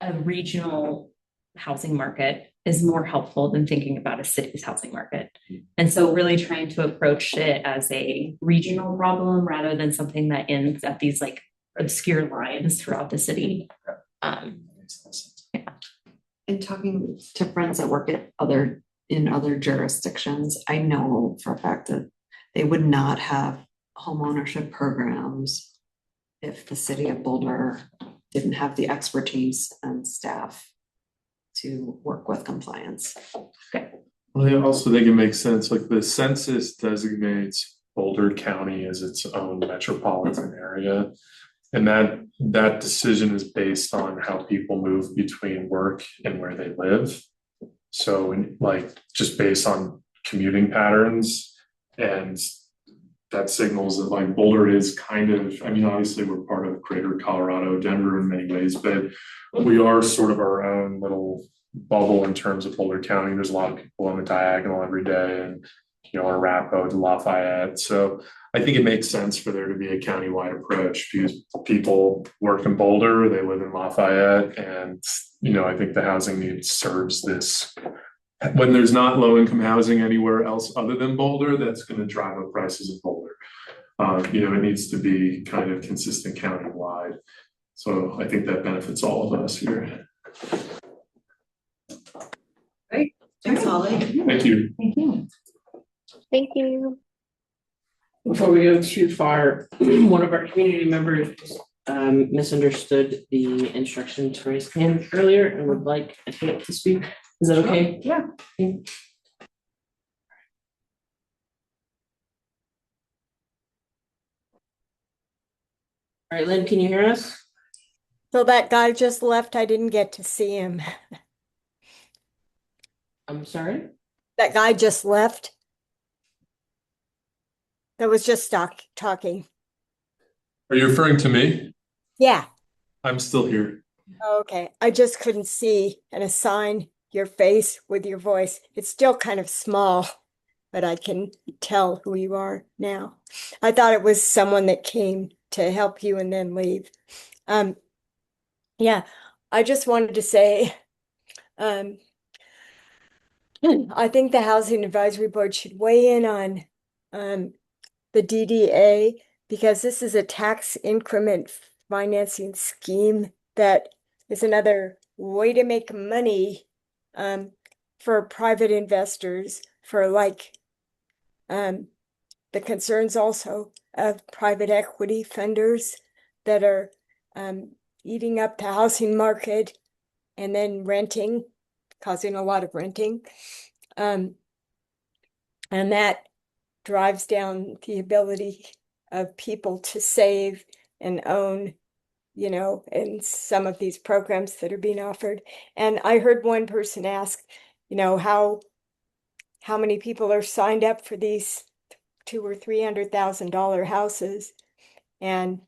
a regional housing market is more helpful than thinking about a city's housing market. And so really trying to approach it as a regional problem rather than something that ends at these like obscure lines throughout the city. Yeah. In talking to friends that work in other jurisdictions, I know for a fact that they would not have home ownership programs if the city of Boulder didn't have the expertise and staff to work with compliance. I also think it makes sense, like the census designates Boulder County as its own metropolitan area. And that decision is based on how people move between work and where they live. So like just based on commuting patterns, and that signals that like Boulder is kind of, I mean, obviously we're part of greater Colorado, Denver in many ways, but we are sort of our own little bubble in terms of Boulder County. There's a lot of people on the diagonal every day and, you know, Arapahoe to Lafayette. So I think it makes sense for there to be a countywide approach because people work in Boulder, they live in Lafayette, and, you know, I think the housing need serves this. When there's not low income housing anywhere else other than Boulder, that's going to drive up prices in Boulder. You know, it needs to be kind of consistent countywide. So I think that benefits all of us here. Thanks, Holly. Thank you. Thank you. Thank you. Before we go too far, one of our community members misunderstood the instruction to raise hand earlier and would like to speak. Is that okay? Yeah. All right, Lynn, can you hear us? So that guy just left. I didn't get to see him. I'm sorry? That guy just left. That was just talking. Are you referring to me? Yeah. I'm still here. Okay. I just couldn't see and assign your face with your voice. It's still kind of small, but I can tell who you are now. I thought it was someone that came to help you and then leave. Yeah, I just wanted to say, I think the Housing Advisory Board should weigh in on the DDA because this is a tax increment financing scheme that is another way to make money for private investors for like the concerns also of private equity funders that are eating up the housing market and then renting, causing a lot of renting. And that drives down the ability of people to save and own, you know, in some of these programs that are being offered. And I heard one person ask, you know, how many people are signed up for these $200,000 or $300,000 houses, and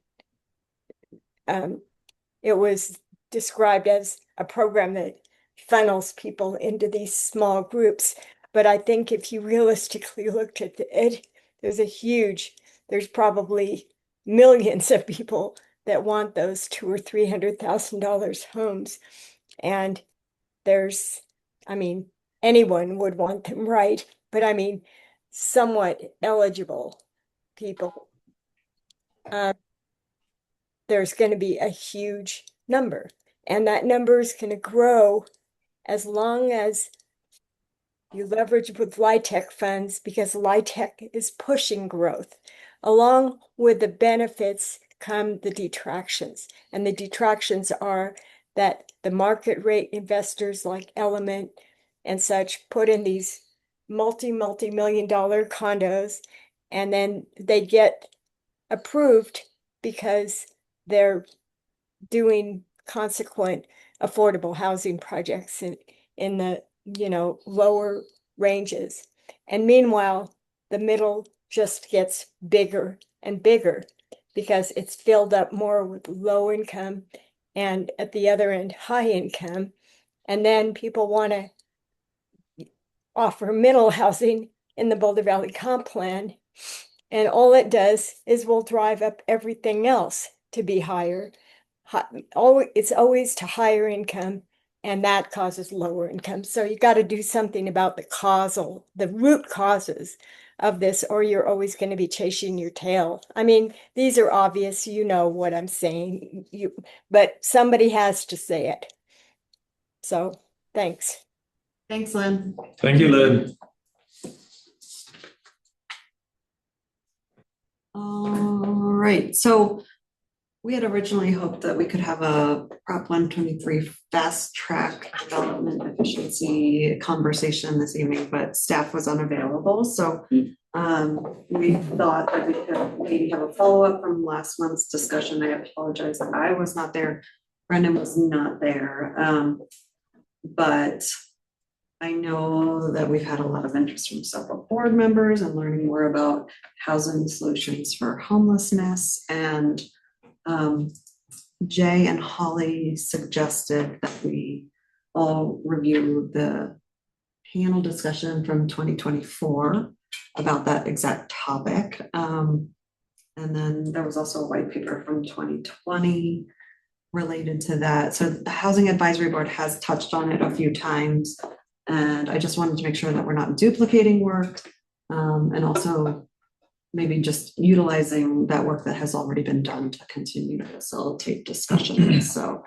it was described as a program that funnels people into these small groups. But I think if you realistically looked at it, there's probably millions of people that want those $200,000 or $300,000 homes. And I mean, anyone would want them, right? But I mean, somewhat eligible people. There's going to be a huge number, and that number is going to grow as long as you leverage with LIHTC funds, because LIHTC is pushing growth. Along with the benefits come the detractions, and the detractions are that the market rate investors like Element and such put in these multi-million-dollar condos, and then they get approved because they're doing consequent affordable housing projects in the, you know, lower ranges. And meanwhile, the middle just gets bigger and bigger because it's filled up more with low income and at the other end, high income. And then people want to offer middle housing in the Boulder Valley Comp Plan. And all it does is will drive up everything else to be higher. It's always to higher income, and that causes lower income. So you got to do something about the root causes of this, or you're always going to be chasing your tail. I mean, these are obvious, you know what I'm saying, but somebody has to say it. So thanks. Thanks, Lynn. Thank you, Lynn. All right, so we had originally hoped that we could have a Prop 123 fast track development efficiency conversation this evening, but staff was unavailable. So we thought that we could maybe have a follow-up from last month's discussion. I apologize that I was not there. Brendan was not there. But I know that we've had a lot of interest from several board members and learning more about housing solutions for homelessness. And Jay and Holly suggested that we all review the panel discussion from 2024 about that exact topic. And then there was also a white paper from 2020 related to that. So the Housing Advisory Board has touched on it a few times. And I just wanted to make sure that we're not duplicating work, and also maybe just utilizing that work that has already been done to continue to facilitate discussion. So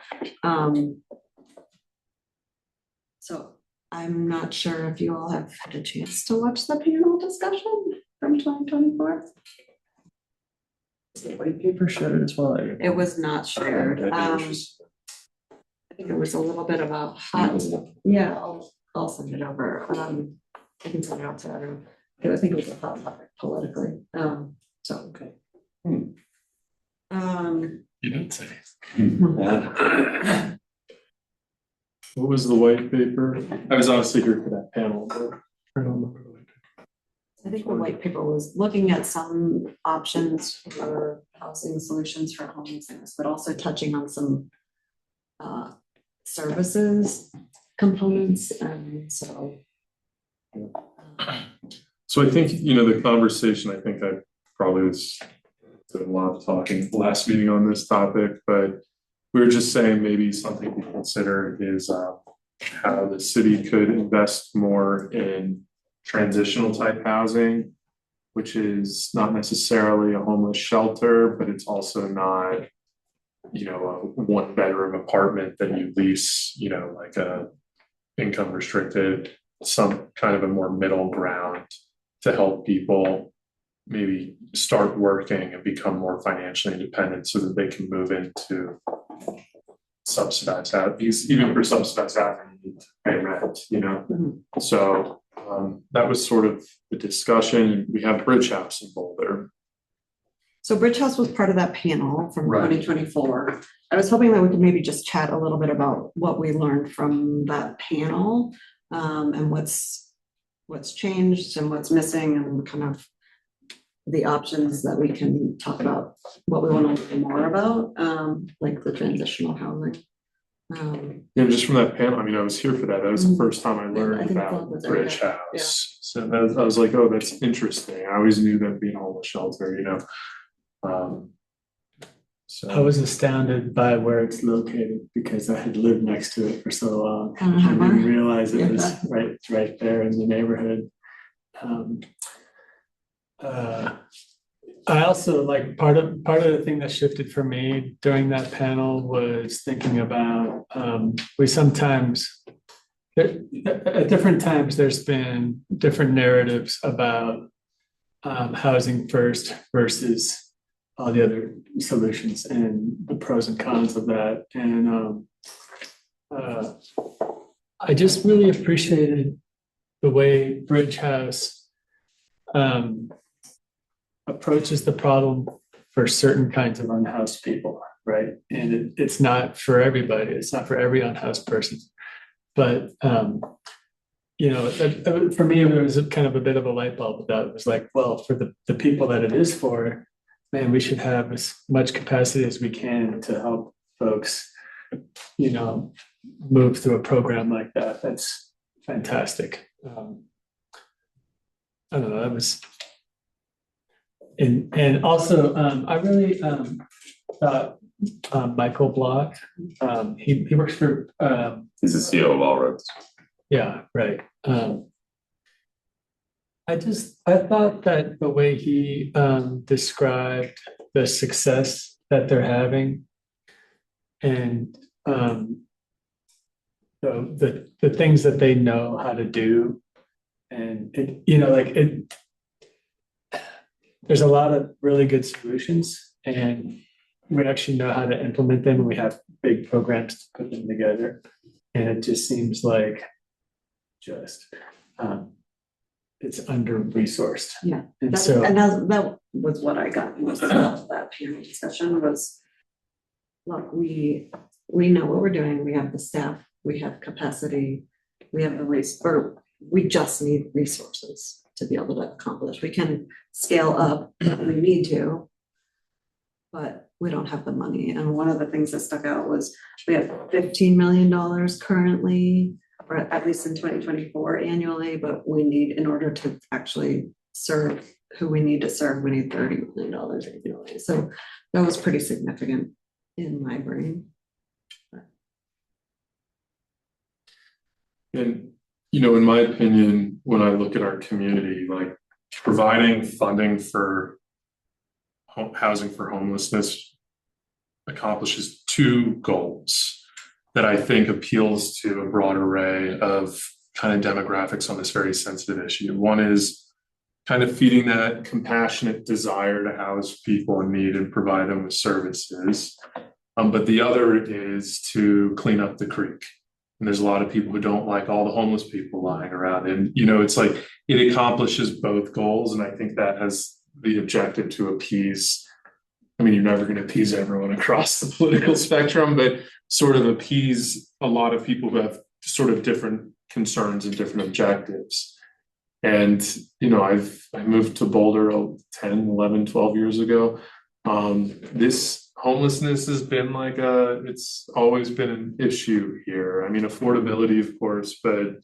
I'm not sure if you all have had a chance to watch the panel discussion from 2024. The white paper showed it as well. It was not shared. I think it was a little bit of a hot, yeah, I'll send it over. I can send it out to everyone. I think it was a hot topic politically. So, okay. You didn't say. What was the white paper? I was honestly here for that panel, but I don't remember the white paper. I think the white paper was looking at some options for housing solutions for homelessness, but also touching on some services components, and so. So I think, the conversation, I think I probably was doing a lot of talking last meeting on this topic, but we were just saying maybe something to consider is how the city could invest more in transitional type housing, which is not necessarily a homeless shelter, but it's also not, a 1-bedroom apartment that you lease, like a income restricted, some kind of a more middle ground to help people maybe start working and become more financially independent so that they can move into subsidized housing. Because even for subsidized housing, you need to pay rent, So that was sort of the discussion. We have Bridge House in Boulder. So Bridge House was part of that panel from Right. 2024. I was hoping that we could maybe just chat a little bit about what we learned from that panel, and what's changed and what's missing, and kind of the options that we can talk about, what we want to learn more about, like the transitional housing. Just from that panel, I was here for that. That was the first time I I learned think about Bob was there, Bridge yeah. House. So I was like, oh, that's interesting. I always knew that being a homeless shelter, So I was astounded by where it's located because I had lived next to it for so long. I Uh-huh. didn't realize it was Yeah. right there in the neighborhood. I also like part of the thing that shifted for me during that panel was thinking about we sometimes at different times there's been different narratives about housing first versus all the other solutions and the pros and cons of that. And I just really appreciated the way Bridge House approaches the problem for certain kinds of unhoused people, right? And it's not for everybody. It's not for every unhoused person. But for me, there was kind of a bit of a light bulb that was like, well, for the people that it is for, man, we should have as much capacity as we can to help folks, move through a program like that. That's fantastic. I don't know, that was, and also, I really thought Michael Block, he works for, He's the CEO of All Roads. yeah, right. I thought that the way he described the success that they're having and the things that they know how to do, and there's a lot of really good solutions, and we actually know how to implement them. We have big programs to put them together, and it just seems like it's under-resourced. Yeah. And that was what I got most out of that panel discussion was, look, we know what we're doing. We have the staff, we have capacity. we have the or we just need resources to be able to accomplish. We can scale up if we need to, but we don't have the money. And one of the things that stuck out was we have $15 million currently, or at least in 2024 annually, but we need, in order to actually serve who we need to serve, we need $30 million annually. So that was pretty significant in my brain. And, you know, in my opinion, when I look at our community, like providing funding for housing for homelessness accomplishes two goals that I think appeals to a broad array of kind of demographics on this very sensitive issue. One is kind of feeding that compassionate desire to house people in need and provide them with services. But the other is to clean up the creek. And there's a lot of people who don't like all the homeless people lying around. And, you know, it's like it accomplishes both goals. And I think that has the objective to appease. I mean, you're never going to appease everyone across the political spectrum, but sort of appease a lot of people who have sort of different concerns and different objectives. And, you know, I moved to Boulder 10, 11, 12 years ago. This homelessness has been like it's always been an issue here. I mean, affordability, of course, but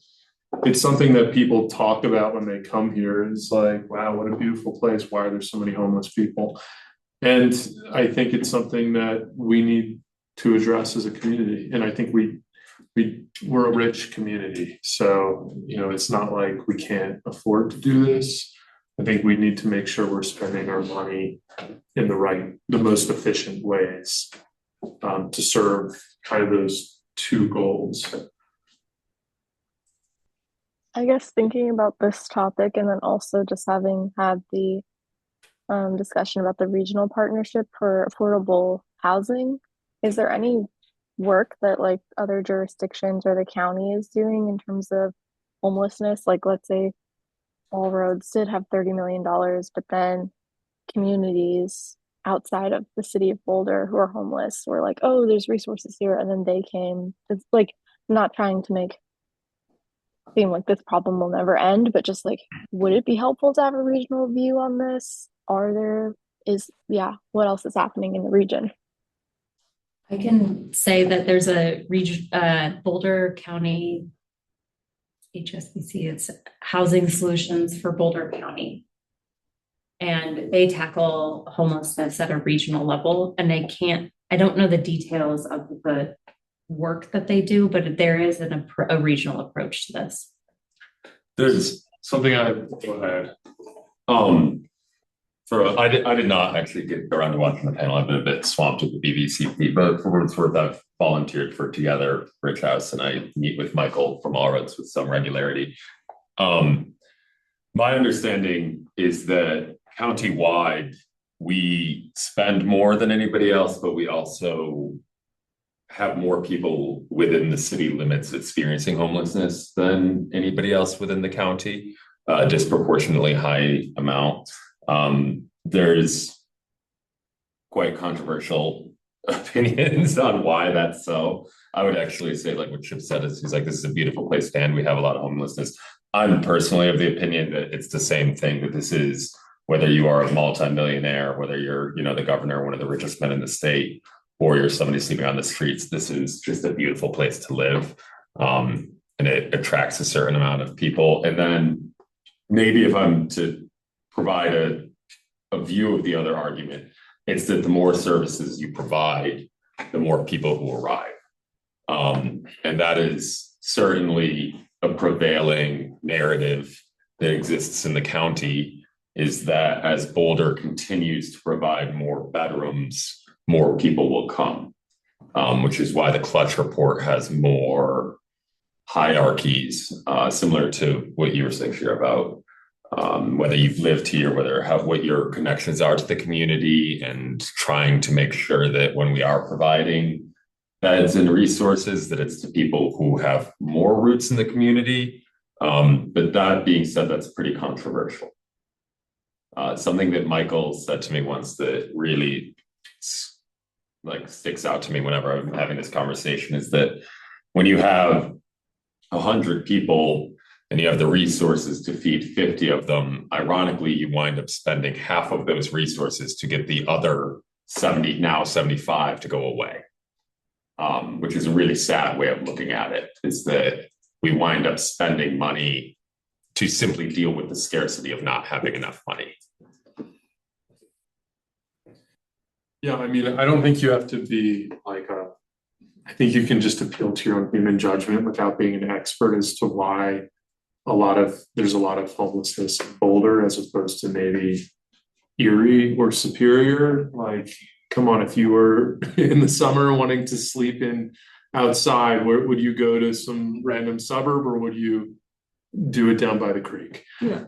it's something that people talk about when they come here. It's like, wow, what a beautiful place. Why are there so many homeless people? And I think it's something that we need to address as a community. And I think we're a rich community. So, you know, it's not like we can't afford to do this. I think we need to make sure we're spending our money in the most efficient ways to serve kind of those two goals. I guess thinking about this topic and then also just having had the discussion about the regional partnership for affordable housing, is there any work that like other jurisdictions or the county is doing in terms of homelessness? Like, let's say All Roads did have $30 million, but then communities outside of the city of Boulder who are homeless were like, oh, there's resources here. And then they came. It's like not trying to make seem like this problem will never end, but just like, would it be helpful to have a regional view on this? What else is happening in the region? I can say that there's a region, Boulder County HSBC, it's Housing Solutions for Boulder County. And they tackle homelessness at a regional level, and I don't know the details of the work that they do, but there is a regional approach to this. There's something go ahead. I did not actually get around to watching the panel. I've been a bit swamped with the BVCP, but for what it's worth, I've volunteered for Together Rich House, and I meet with Michael from All Roads with some regularity. My understanding is that countywide, we spend more than anybody else, but we also have more people within the city limits experiencing homelessness than anybody else within the county, a disproportionately high amount. There's quite controversial opinions on why that's so. I would actually say, like what Chip said, he's like, this is a beautiful place to stand. We have a lot of homelessness. I'm personally of the opinion that it's the same thing, that this is, whether you are a multimillionaire, whether you're, you know, the governor, one of the richest men in the state, or you're somebody sleeping on the streets, this is just a beautiful place to live. And it attracts a certain amount of people. And then maybe if I'm to provide a view of the other argument, it's that the more services you provide, the more people who arrive. And that is certainly a prevailing narrative that exists in the county, is that as Boulder continues to provide more bedrooms, more people will come, which is why the Clutch report has more hierarchies, similar to what you were saying here about whether you've lived here, what your connections are to the community, and trying to make sure that when we are providing beds and resources, that it's to people who have more roots in the community. But that being said, that's pretty controversial. Something that Michael said to me once that really sticks out to me whenever I'm having this conversation is that when you have 100 people and you have the resources to feed 50 of them, ironically, you wind up spending half of those resources to get the other 70, now 75 to go away. Which is a really sad way of looking at it, is that we wind up spending money to simply deal with the scarcity of not having enough money. Yeah, I mean, I don't think you have to be like I think you can just appeal to your own human judgment without being an expert as to why there's a lot of homelessness in Boulder as opposed to maybe Erie or Superior. Like, come on, if you were in the summer wanting to sleep in outside, where would you go to some random suburb or would you do it down by the creek? Yeah,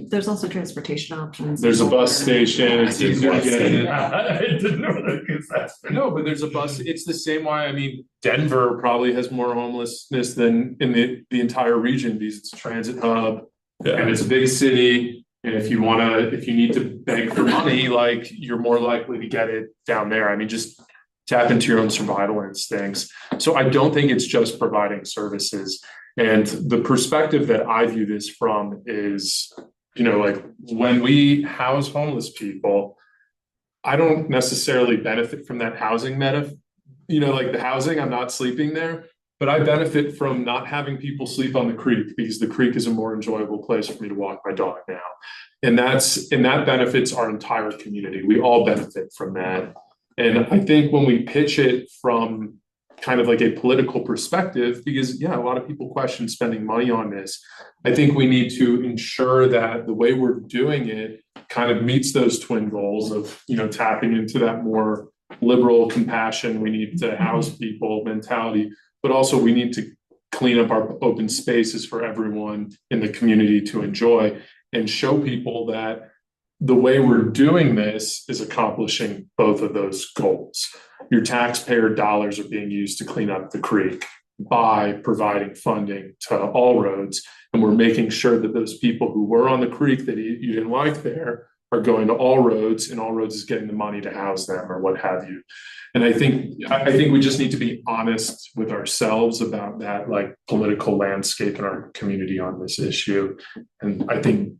there's also transportation options. There's a bus station. It's easier to get in. I didn't know that because that's No, but there's a bus. It's the same way. I mean, Denver probably has more homelessness than in the entire region because it's a transit hub and it's a big city. And if you need to beg for money, like you're more likely to get it down there. I mean, just tap into your own survival instincts. So I don't think it's just providing services. And the perspective that I view this from is, like when we house homeless people, I don't necessarily benefit from that housing like the housing, I'm not sleeping there, but I benefit from not having people sleep on the creek because the creek is a more enjoyable place for me to walk my dog now. And that benefits our entire community. We all benefit from that. And I think when we pitch it from kind of like a political perspective, because a lot of people question spending money on this. I think we need to ensure that the way we're doing it kind of meets those twin goals of, tapping into that more liberal compassion. We need to house people mentality, but also we need to clean up our open spaces for everyone in the community to enjoy and show people that the way we're doing this is accomplishing both of those goals. Your taxpayer dollars are being used to clean up the creek by providing funding to all roads. And we're making sure that those people who were on the creek that you didn't like there are going to all roads, and all roads is getting the money to house them or what have you. And I think we just need to be honest with ourselves about that like political landscape in our community on this issue. And I think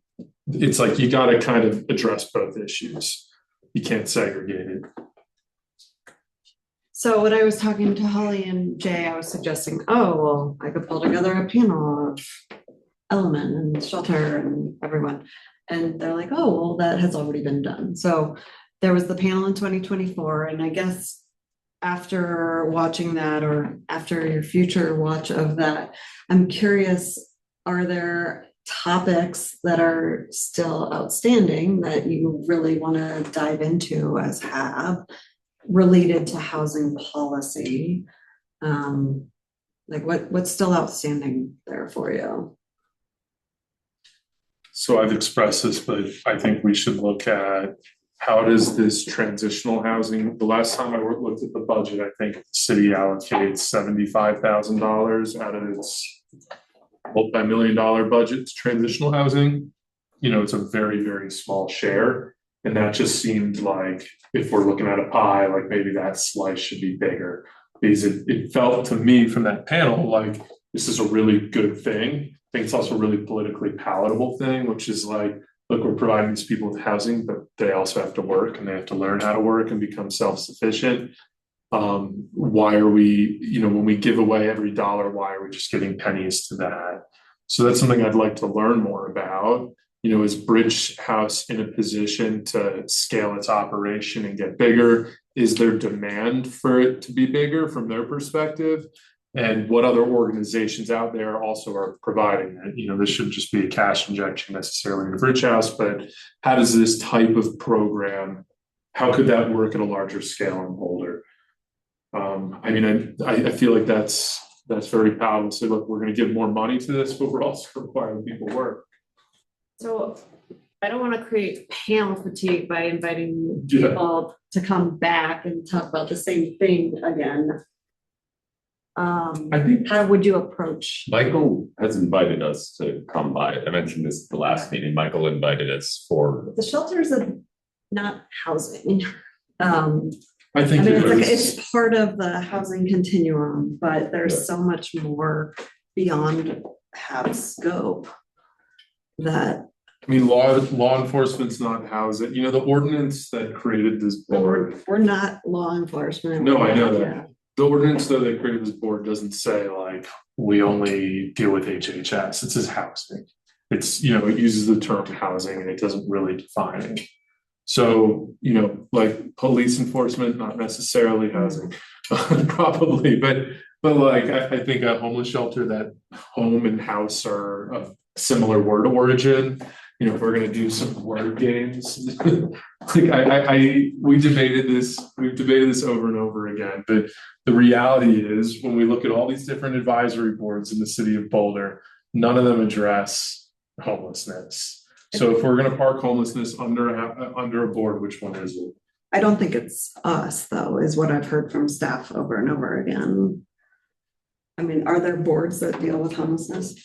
it's like you got to kind of address both issues. You can't segregate it. So when I was talking to Holly and Jay, I was suggesting, I could pull together a panel of Element and Shelter and everyone. And they're like, that has already been done. So there was the panel in 2024. And I guess after watching that, or after your future watch of that, I'm curious, are there topics that are still outstanding that you really want to dive into as HAB related to housing policy? Like what's still outstanding there for you? So I've expressed this, but I think we should look at how does this transitional housing, the last time I looked at the budget, I think the city allocates $75,000 out of its multi-million-dollar budget to transitional housing. It's a very, very small share. And that just seemed like, if we're looking at a pie, like maybe that slice should be bigger. Because it felt to me from that panel like this is a really good thing. I think it's also a really politically palatable thing, which is like, look, we're providing these people with housing, but they also have to work and they have to learn how to work and become self-sufficient. Why are we, when we give away every dollar, why are we just giving pennies to that? So that's something I'd like to learn more about. Is Bridge House in a position to scale its operation and get bigger? Is there demand for it to be bigger from their perspective? And what other organizations out there also are providing it? This shouldn't just be a cash injection necessarily in the Bridge House, but how does this type of program, how could that work at a larger scale in Boulder? I feel like that's very powerful. So look, we're going to give more money to this, but we're also requiring people work. So I don't want to create panel fatigue by inviting people to come back and talk about the same thing again. I think, how would you approach? Michael has invited us to come by. I mentioned this at the last meeting. Michael invited us for The shelters of not housing. I think it's part of the housing continuum, but there's so much more beyond have scope that, I mean, law enforcement's not housing, you know, the ordinance that created this board. we're not law enforcement. No, I know that. Yeah. The ordinance though that created this board doesn't say like, we only deal with HHS, it says housing. It's, you know, it uses the term housing and it doesn't really define it. So, you know, like police enforcement, not necessarily housing, probably, but like, I think a homeless shelter, that home and house are of similar word origin. You know, if we're gonna do some word games, like we've debated this over and over again, but the reality is when we look at all these different advisory boards in the city of Boulder, none of them address homelessness. So if we're gonna park homelessness under a board, which one is it? I don't think it's us, though, is what I've heard from staff over and over again. I mean, are there boards that deal with homelessness?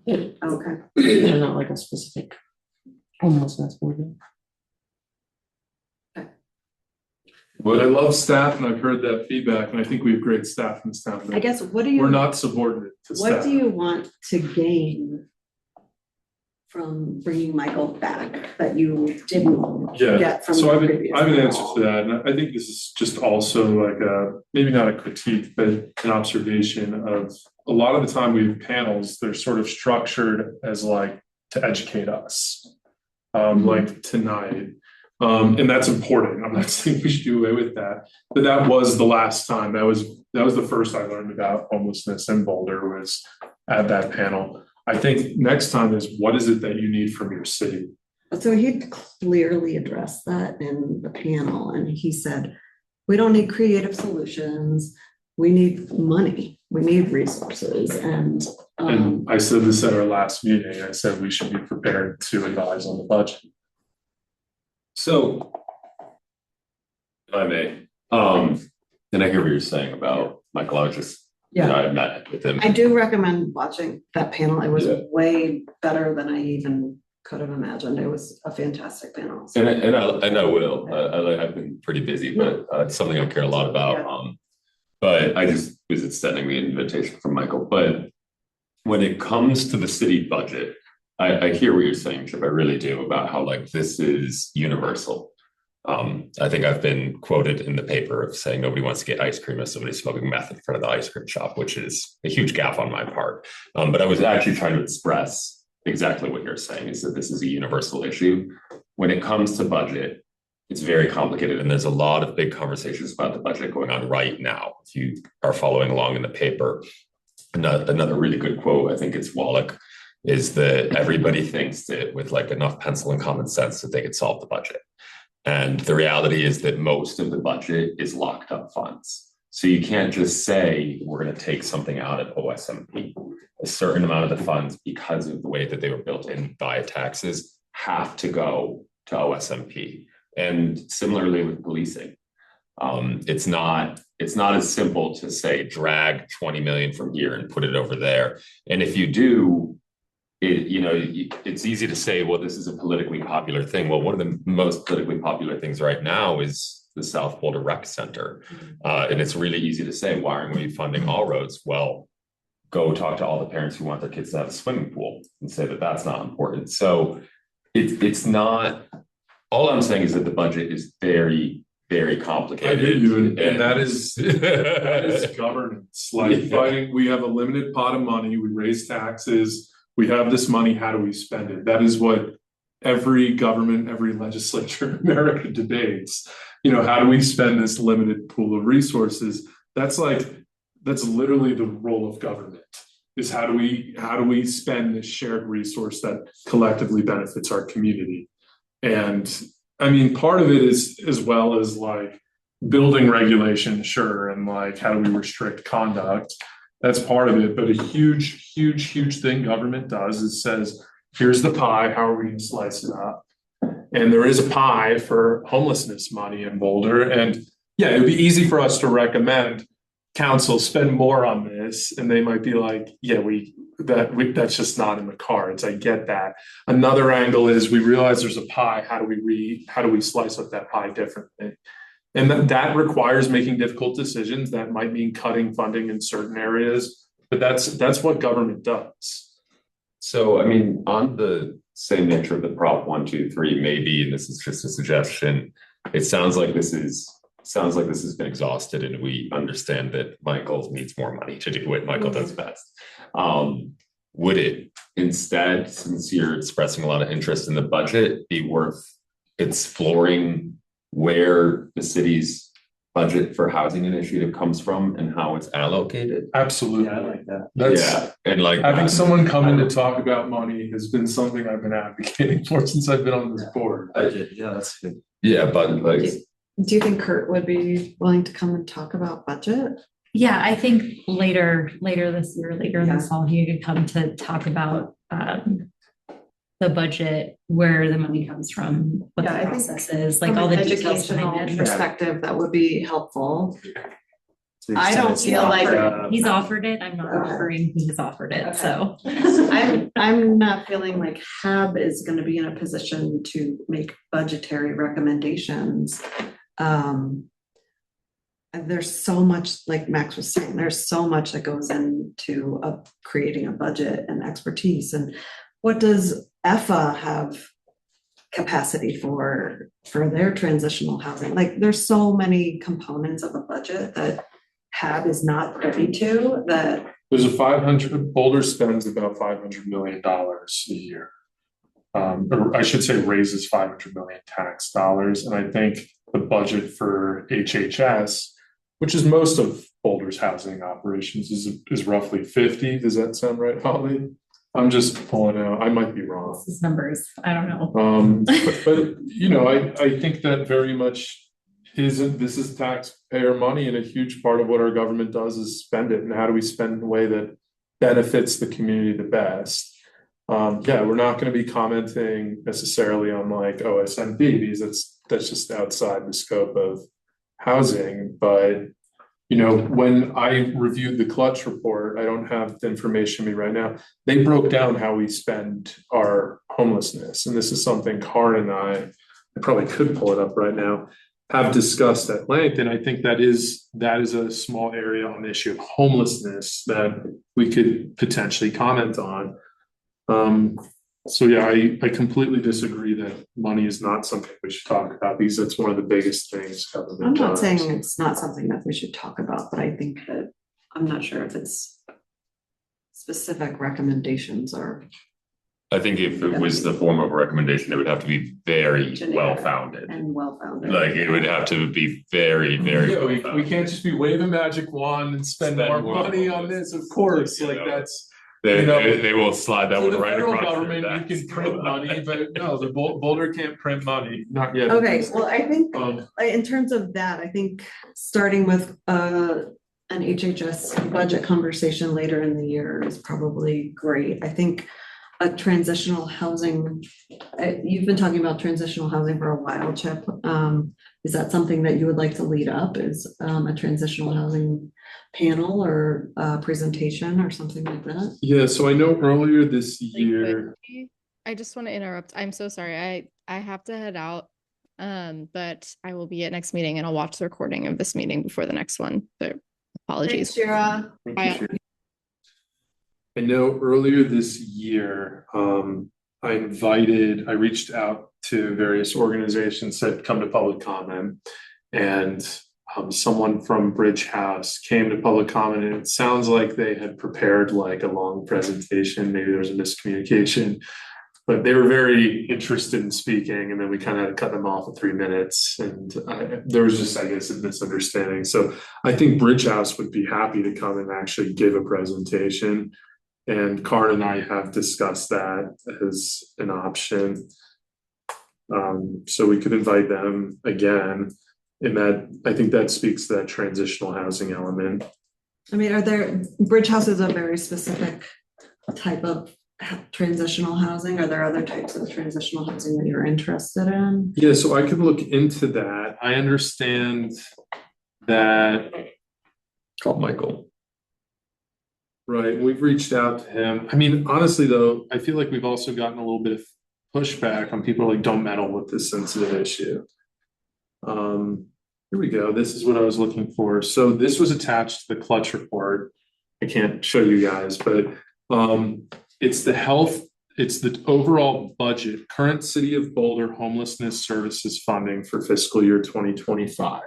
Okay. They're not like a specific homelessness board. But I love staff and I've heard that feedback and I think we have great staff in this town. I guess, what do you? We're not subordinate to staff. What do you want to gain from bringing Michael back that you didn't Yeah, get from so the I previous? have an answer to that, and I think this is just also like maybe not a critique, but an observation of a lot of the time we have panels, they're sort of structured as like to educate us, like tonight. And that's important. I'm not saying we should do away with that, but that was the last time. That was the first I learned about homelessness in Boulder was at that panel. I think next time is what is it that you need from your city? So he clearly addressed that in the panel, and he said, we don't need creative solutions. We need money. We need resources. And I said this at our last meeting. I said we should be prepared to advise on the budget. So, if I may, and I hear what you're saying about Michael. I was just, I met with him. I do recommend watching that panel. It was Yeah. way better than I even could have imagined. It was a fantastic panel. So- And I will. I've been pretty busy, but it's something I care a lot about. But I just was extending the invitation from Michael. But when it comes to the city budget, I hear what you're saying, Chip. I really do, about how like this is universal. I think I've been quoted in the paper of saying nobody wants to get ice cream if somebody's smoking meth in front of the ice cream shop, which is a huge gaffe on my part. But I was actually trying to express exactly what you're saying, is that this is a universal issue. When it comes to budget, it's very complicated, and there's a lot of big conversations about the budget going on right now. If you are following along in the paper, another really good quote, I think it's Wallach, is that everybody thinks that with like enough pencil and common sense that they could solve the budget. And the reality is that most of the budget is locked up funds. So you can't just say, we're going to take something out of OSMP. A certain amount of the funds, because of the way that they were built in via taxes, have to go to OSMP. And similarly with policing, it's not as simple to say, drag 20 million from here and put it over there. And if you do, it's easy to say, well, this is a politically popular thing. Well, one of the most politically popular things right now is the South Boulder Rec Center. And it's really easy to say, why aren't we funding all roads? Well, go talk to all the parents who want their kids to have a swimming pool and say that that's not important. So it's not, all I'm saying is that the budget is very, very complicated. I hear you, and that is governance. Like fighting, we have a limited pot of money, we raise taxes, we have this money, how do we spend it? That is what every government, every legislature in America debates. How do we spend this limited pool of resources? That's literally the role of government, is how do we spend this shared resource that collectively benefits our community? And I mean, part of it is as well as like building regulation, sure, and like how do we restrict conduct? That's part of it. But a huge thing government does is says, here's the pie, how are we going to slice it up? And there is a pie for homelessness money in Boulder. And yeah, it would be easy for us to recommend council spend more on this. And they might be like, yeah, that's just not in the cards. I get that. Another angle is we realize there's a pie. How do we slice up that pie differently? And that requires making difficult decisions. That might mean cutting funding in certain areas, but that's what government does. So, I mean, on the same nature of the Prop 123, maybe, and this is just a suggestion, it sounds like this has been exhausted, and we understand that Michael needs more money to do what Michael does best. Would it instead, since you're expressing a lot of interest in the budget, be worth exploring where the city's budget for housing initiative comes from and how it's allocated? Absolutely. Yeah, I like that. That's And like having someone come in to talk about money has been something I've been advocating for since I've been on this board. Budget, yeah, that's good. Yeah, but like, Do you think Kurt would be willing to come and talk about budget? Yeah, I think later this year, later in Yeah. the fall, he could come to talk about the budget, where the money comes from, what Yeah, the I think process is, like From all an the details educational behind it. perspective, that would be helpful. To the I extent don't it's feel not, like- He's offered it, I'm not Okay. offering, he has offered it, Okay. so. I'm not feeling like HAB is gonna be in a position to make budgetary recommendations. And there's so much, like Max was saying, there's so much that goes into creating a budget and expertise. And what does EFA have capacity for their transitional housing? Like, there's so many components of a budget that HAB is not privy to, that There's a 500, Boulder spends about $500 million a year. Or I should say raises 500 million tax dollars. And I think the budget for HHS, which is most of Boulder's housing operations, is roughly 50. Does that sound right, Holly? I'm just pulling out, I might be wrong. This is numbers, I don't know. But you know, I think that very much this is taxpayer money, and a huge part of what our government does is spend it. And how do we spend in a way that benefits the community the best? Yeah, we're not going to be commenting necessarily on like OSMP, because that's just outside the scope of housing. But you know, when I reviewed the Clutch report, I don't have the information with me right now. They broke down how we spend our homelessness, and this is something Karen and I probably could pull it up right now, have discussed at length. And I think that is a small area on the issue of homelessness that we could potentially comment on. So yeah, I completely disagree that money is not something we should talk about, because that's one of the biggest things government I'm not does. saying it's not something that we should talk about, but I think that, I'm not sure if it's specific recommendations or. I think if it was the form of a recommendation, it would have to be very Generic. well-founded. And well-founded. Like, it would have to be very, very. Yeah, we well-founded. can't just be wave a magic wand and spend more money on this, of course, You like know. that's. They, you know, they will slide that For one the right federal across. your government, you desk. can print money, but no, the Boulder can't print money, not yet. Okay, well, I think, Um, in terms of that, I think starting with an HHS budget conversation later in the year is probably great. I think a transitional housing, you've been talking about transitional housing for a while, Chip. Is that something that you would like to lead up, is a transitional housing panel or presentation or something like that? yeah, so I know earlier this Like, year, I just want to interrupt. I'm so sorry. I have to head out. But I will be at next meeting and I'll watch the recording of this meeting before the next one. So apologies. Shira. Bye. I know earlier this year, I reached out to various organizations that come to public comment, and someone from Bridge House came to public comment, and it sounds like they had prepared like a long presentation. Maybe there was a miscommunication, but they were very interested in speaking, and then we kind of had to cut them off at 3 minutes, and there was just, I guess, a misunderstanding. So I think Bridge House would be happy to come and actually give a presentation. And Karen and I have discussed that as an option. So we could invite them again, and that, I think that speaks to that transitional housing element. I mean, Bridge House is a very specific type of transitional housing. Are there other types of transitional housing that you're interested in? Yeah, so I could look into that. I understand that, Call Michael. right, we've reached out to him. I mean, honestly though, I feel like we've also gotten a little bit of pushback on people like, don't meddle with this sensitive issue. Here we go. This is what I was looking for. So this was attached to the clutch report. I can't show you guys, but it's the overall budget, current City of Boulder homelessness services funding for fiscal year 2025.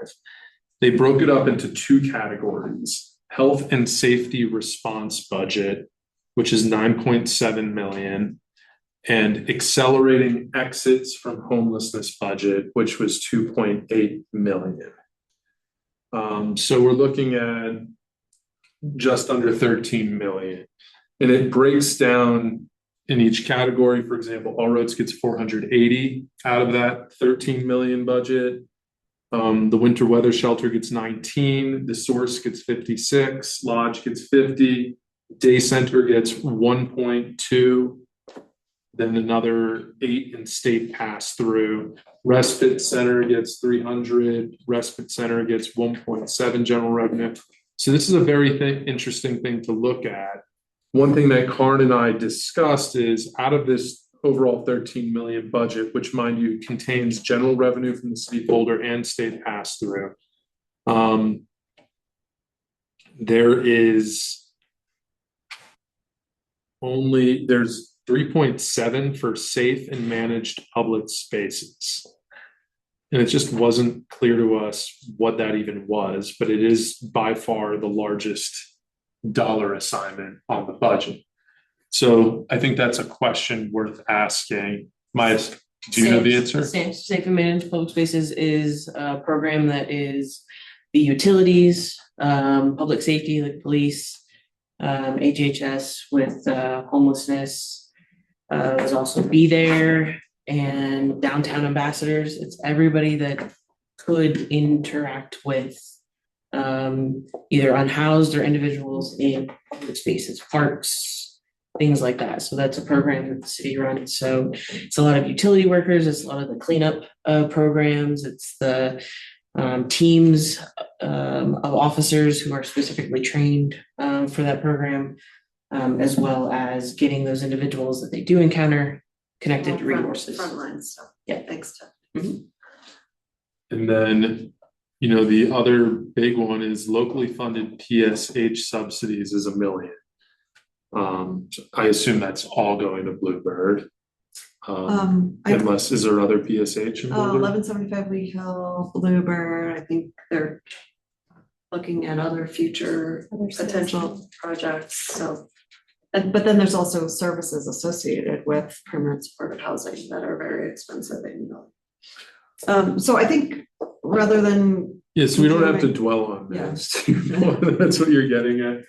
They broke it up into two categories: health and safety response budget, which is 9.7 million, and accelerating exits from homelessness budget, which was 2.8 million. So we're looking at just under 13 million. And it breaks down in each category. For example, All Roads gets 480 out of that 13 million budget. The winter weather shelter gets 19, the source gets 56, lodge gets 50, day center gets 1.2, then another 8 in state pass through. Respite center gets 300, respite center gets 1.7 general revenue. So this is a very interesting thing to look at. One thing that Karn and I discussed is, out of this overall 13 million budget, which, mind you, contains general revenue from the city of Boulder and state pass through, there's 3.7 for safe and managed public spaces. And it just wasn't clear to us what that even was, but it is by far the largest dollar assignment on the budget. So I think that's a question worth asking. Myas, do you know the answer? Safe and managed public spaces is a program that is the utilities, public safety, like police, HHS with homelessness, there's also Be There and downtown ambassadors. It's everybody that could interact with either unhoused or individuals in public spaces, parks, things like that. So that's a program that the city runs. So it's a lot of utility workers, it's a lot of the cleanup programs, it's the teams of officers who are specifically trained for that program, as well as getting those individuals that they do encounter connected to resources. Frontline stuff. Yeah. Thanks to. And then, the other big one is locally funded PSH subsidies is $1 million. I assume that's all going to Bluebird. Unless, is there other PSH in Bluebird? 1175 Lee Hill, Bluebird, I think they're looking at other future potential projects, so. But then there's also services associated with permanent supportive housing that are very expensive annually. So I think rather than. Yes, we don't have to dwell on this. That's what you're getting at.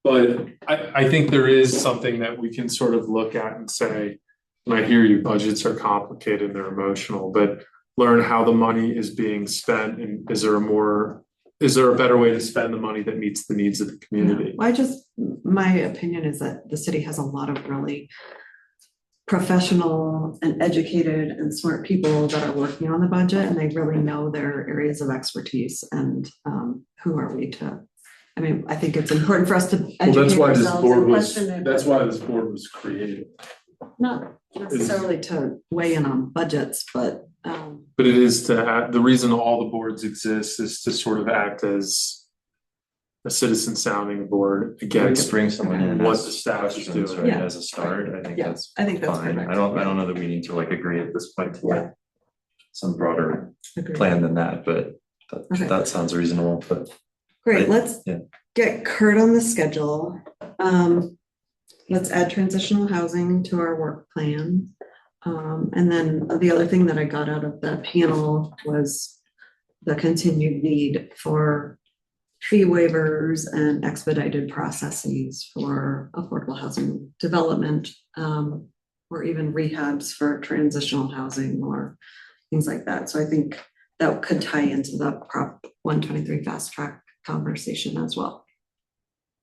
But I think there is something that we can sort of look at and say, and I hear you, budgets are complicated, they're emotional, but learn how the money is being spent, and is there a better way to spend the money that meets the needs of the community? My opinion is that the city has a lot of really professional and educated and smart people that are working on the budget, and they really know their areas of expertise, and who are we to, I think it's important for us to educate ourselves. That's why this board was created. Not necessarily to weigh in on budgets, but it is the reason all the boards exist is to sort of act as a citizen sounding board against bring someone in what the staff is doing. Right, as a start. I think that's fine. Perfect. I don't know that we need to agree at this point to some broader plan than that, but that sounds reasonable. But great, let's get Kurt on the schedule. Let's add transitional housing to our work plan. And then the other thing that I got out of the panel was the continued need for fee waivers and expedited processes for affordable housing development, or even rehabs for transitional housing or things like that. So I think that could tie into the Prop 123 fast track conversation as well.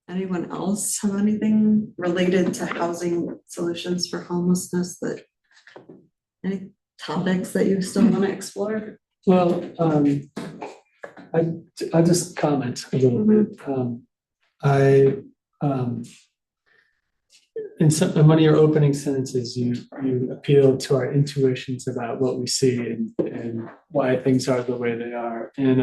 Anyone else have anything related to housing solutions for homelessness, any topics that you still want to explore? Well, I'll just comment a little bit. in one of your opening sentences, you appealed to our intuitions about what we see and why things are the way they are. And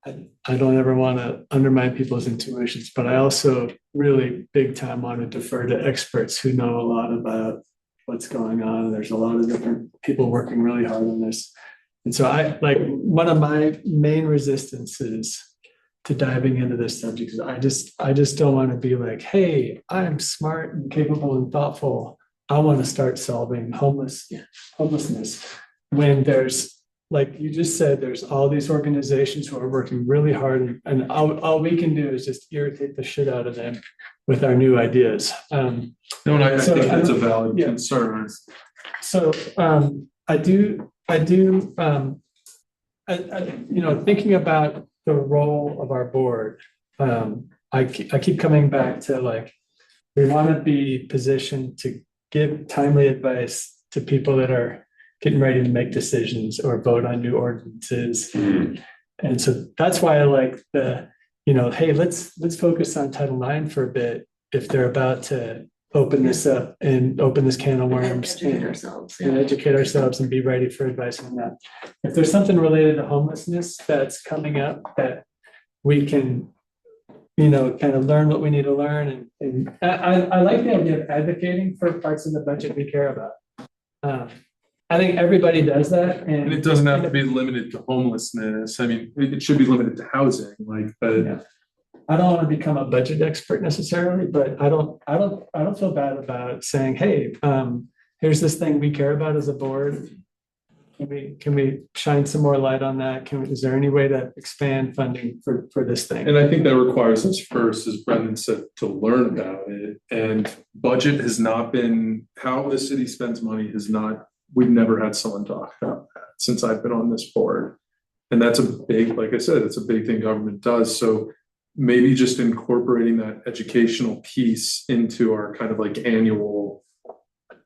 I don't ever want to undermine people's intuitions, but I also really big time want to defer to experts who know a lot about what's going on. And there's a lot of different people working really hard on this. And so one of my main resistances to diving into this subject is I just don't want to be like, hey, I'm smart and capable and thoughtful. I want to start solving homelessness when there's, like you just said, there's all these organizations who are working really hard, and all we can do is just irritate the shit out of them with our new ideas. No, and I So think I that's a don't- valid yeah. concern. So thinking about the role of our board, I keep coming back to like, we want to be positioned to give timely advice to people that are getting ready to make decisions or vote on new ordinances. And so that's why I like hey, let's focus on Title IX for a bit if they're about to open this up and open this can of worms. Educate ourselves. And educate ourselves and be ready for advice on that. If there's something related to homelessness that's coming up that we can, kind of learn what we need to learn. And I like the idea of advocating for parts of the budget we care about. I think everybody does that. And it doesn't have to be limited to homelessness. I mean, it should be limited to housing, but Yeah. I don't want to become a budget expert necessarily, but I don't feel bad about saying, hey, here's this thing we care about as a board. Can we shine some more light on that? Is there any way to expand funding for this thing? And I think that requires us first, as Brendan said, to learn about it. And budget has not been, how the city spends money we've never had someone talk about that since I've been on this board. And that's a big, like I said, it's a big thing government does. So maybe just incorporating that educational piece into our kind of like annual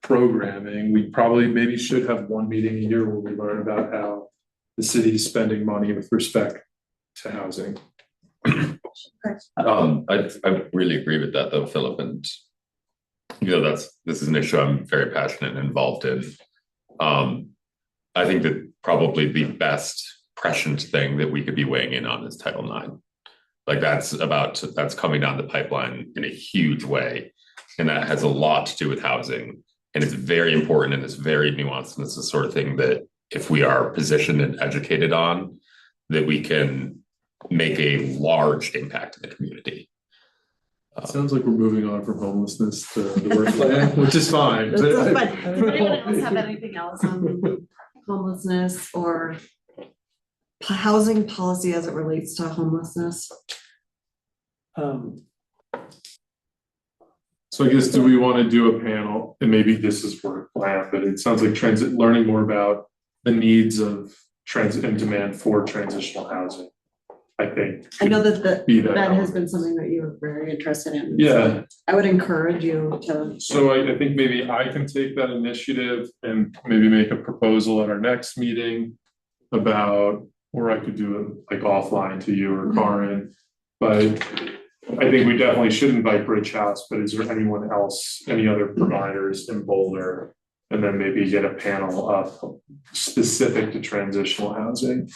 programming. We probably maybe should have one meeting a year where we learn about how the city is spending money with respect to housing. I really agree with that though, Philip, and this is an issue I'm very passionate and involved in. I think that probably the best prescient thing that we could be weighing in on is Title IX. Like that's coming down the pipeline in a huge way. And that has a lot to do with housing. And it's very important and it's very nuanced. And it's the sort of thing that if we are positioned and educated on, that we can make a large impact in the community. Sounds like we're moving on from homelessness to the work plan, which is fine. This is fun. Does anyone else have anything else on homelessness or housing policy as it relates to homelessness? So I guess, do we want to do a panel, and maybe this is work plan, but it sounds like learning more about the needs of transit and demand for transitional housing, I think. I know that Be that that has been something that you're very interested in. Yeah. So I would encourage you to. So I think maybe I can take that initiative and maybe make a proposal at our next meeting about, or I could do it like offline to you or Karin. But I think we definitely should invite Bridge House, but is there anyone else, any other providers in Boulder? And then maybe get a panel up specific to transitional housing.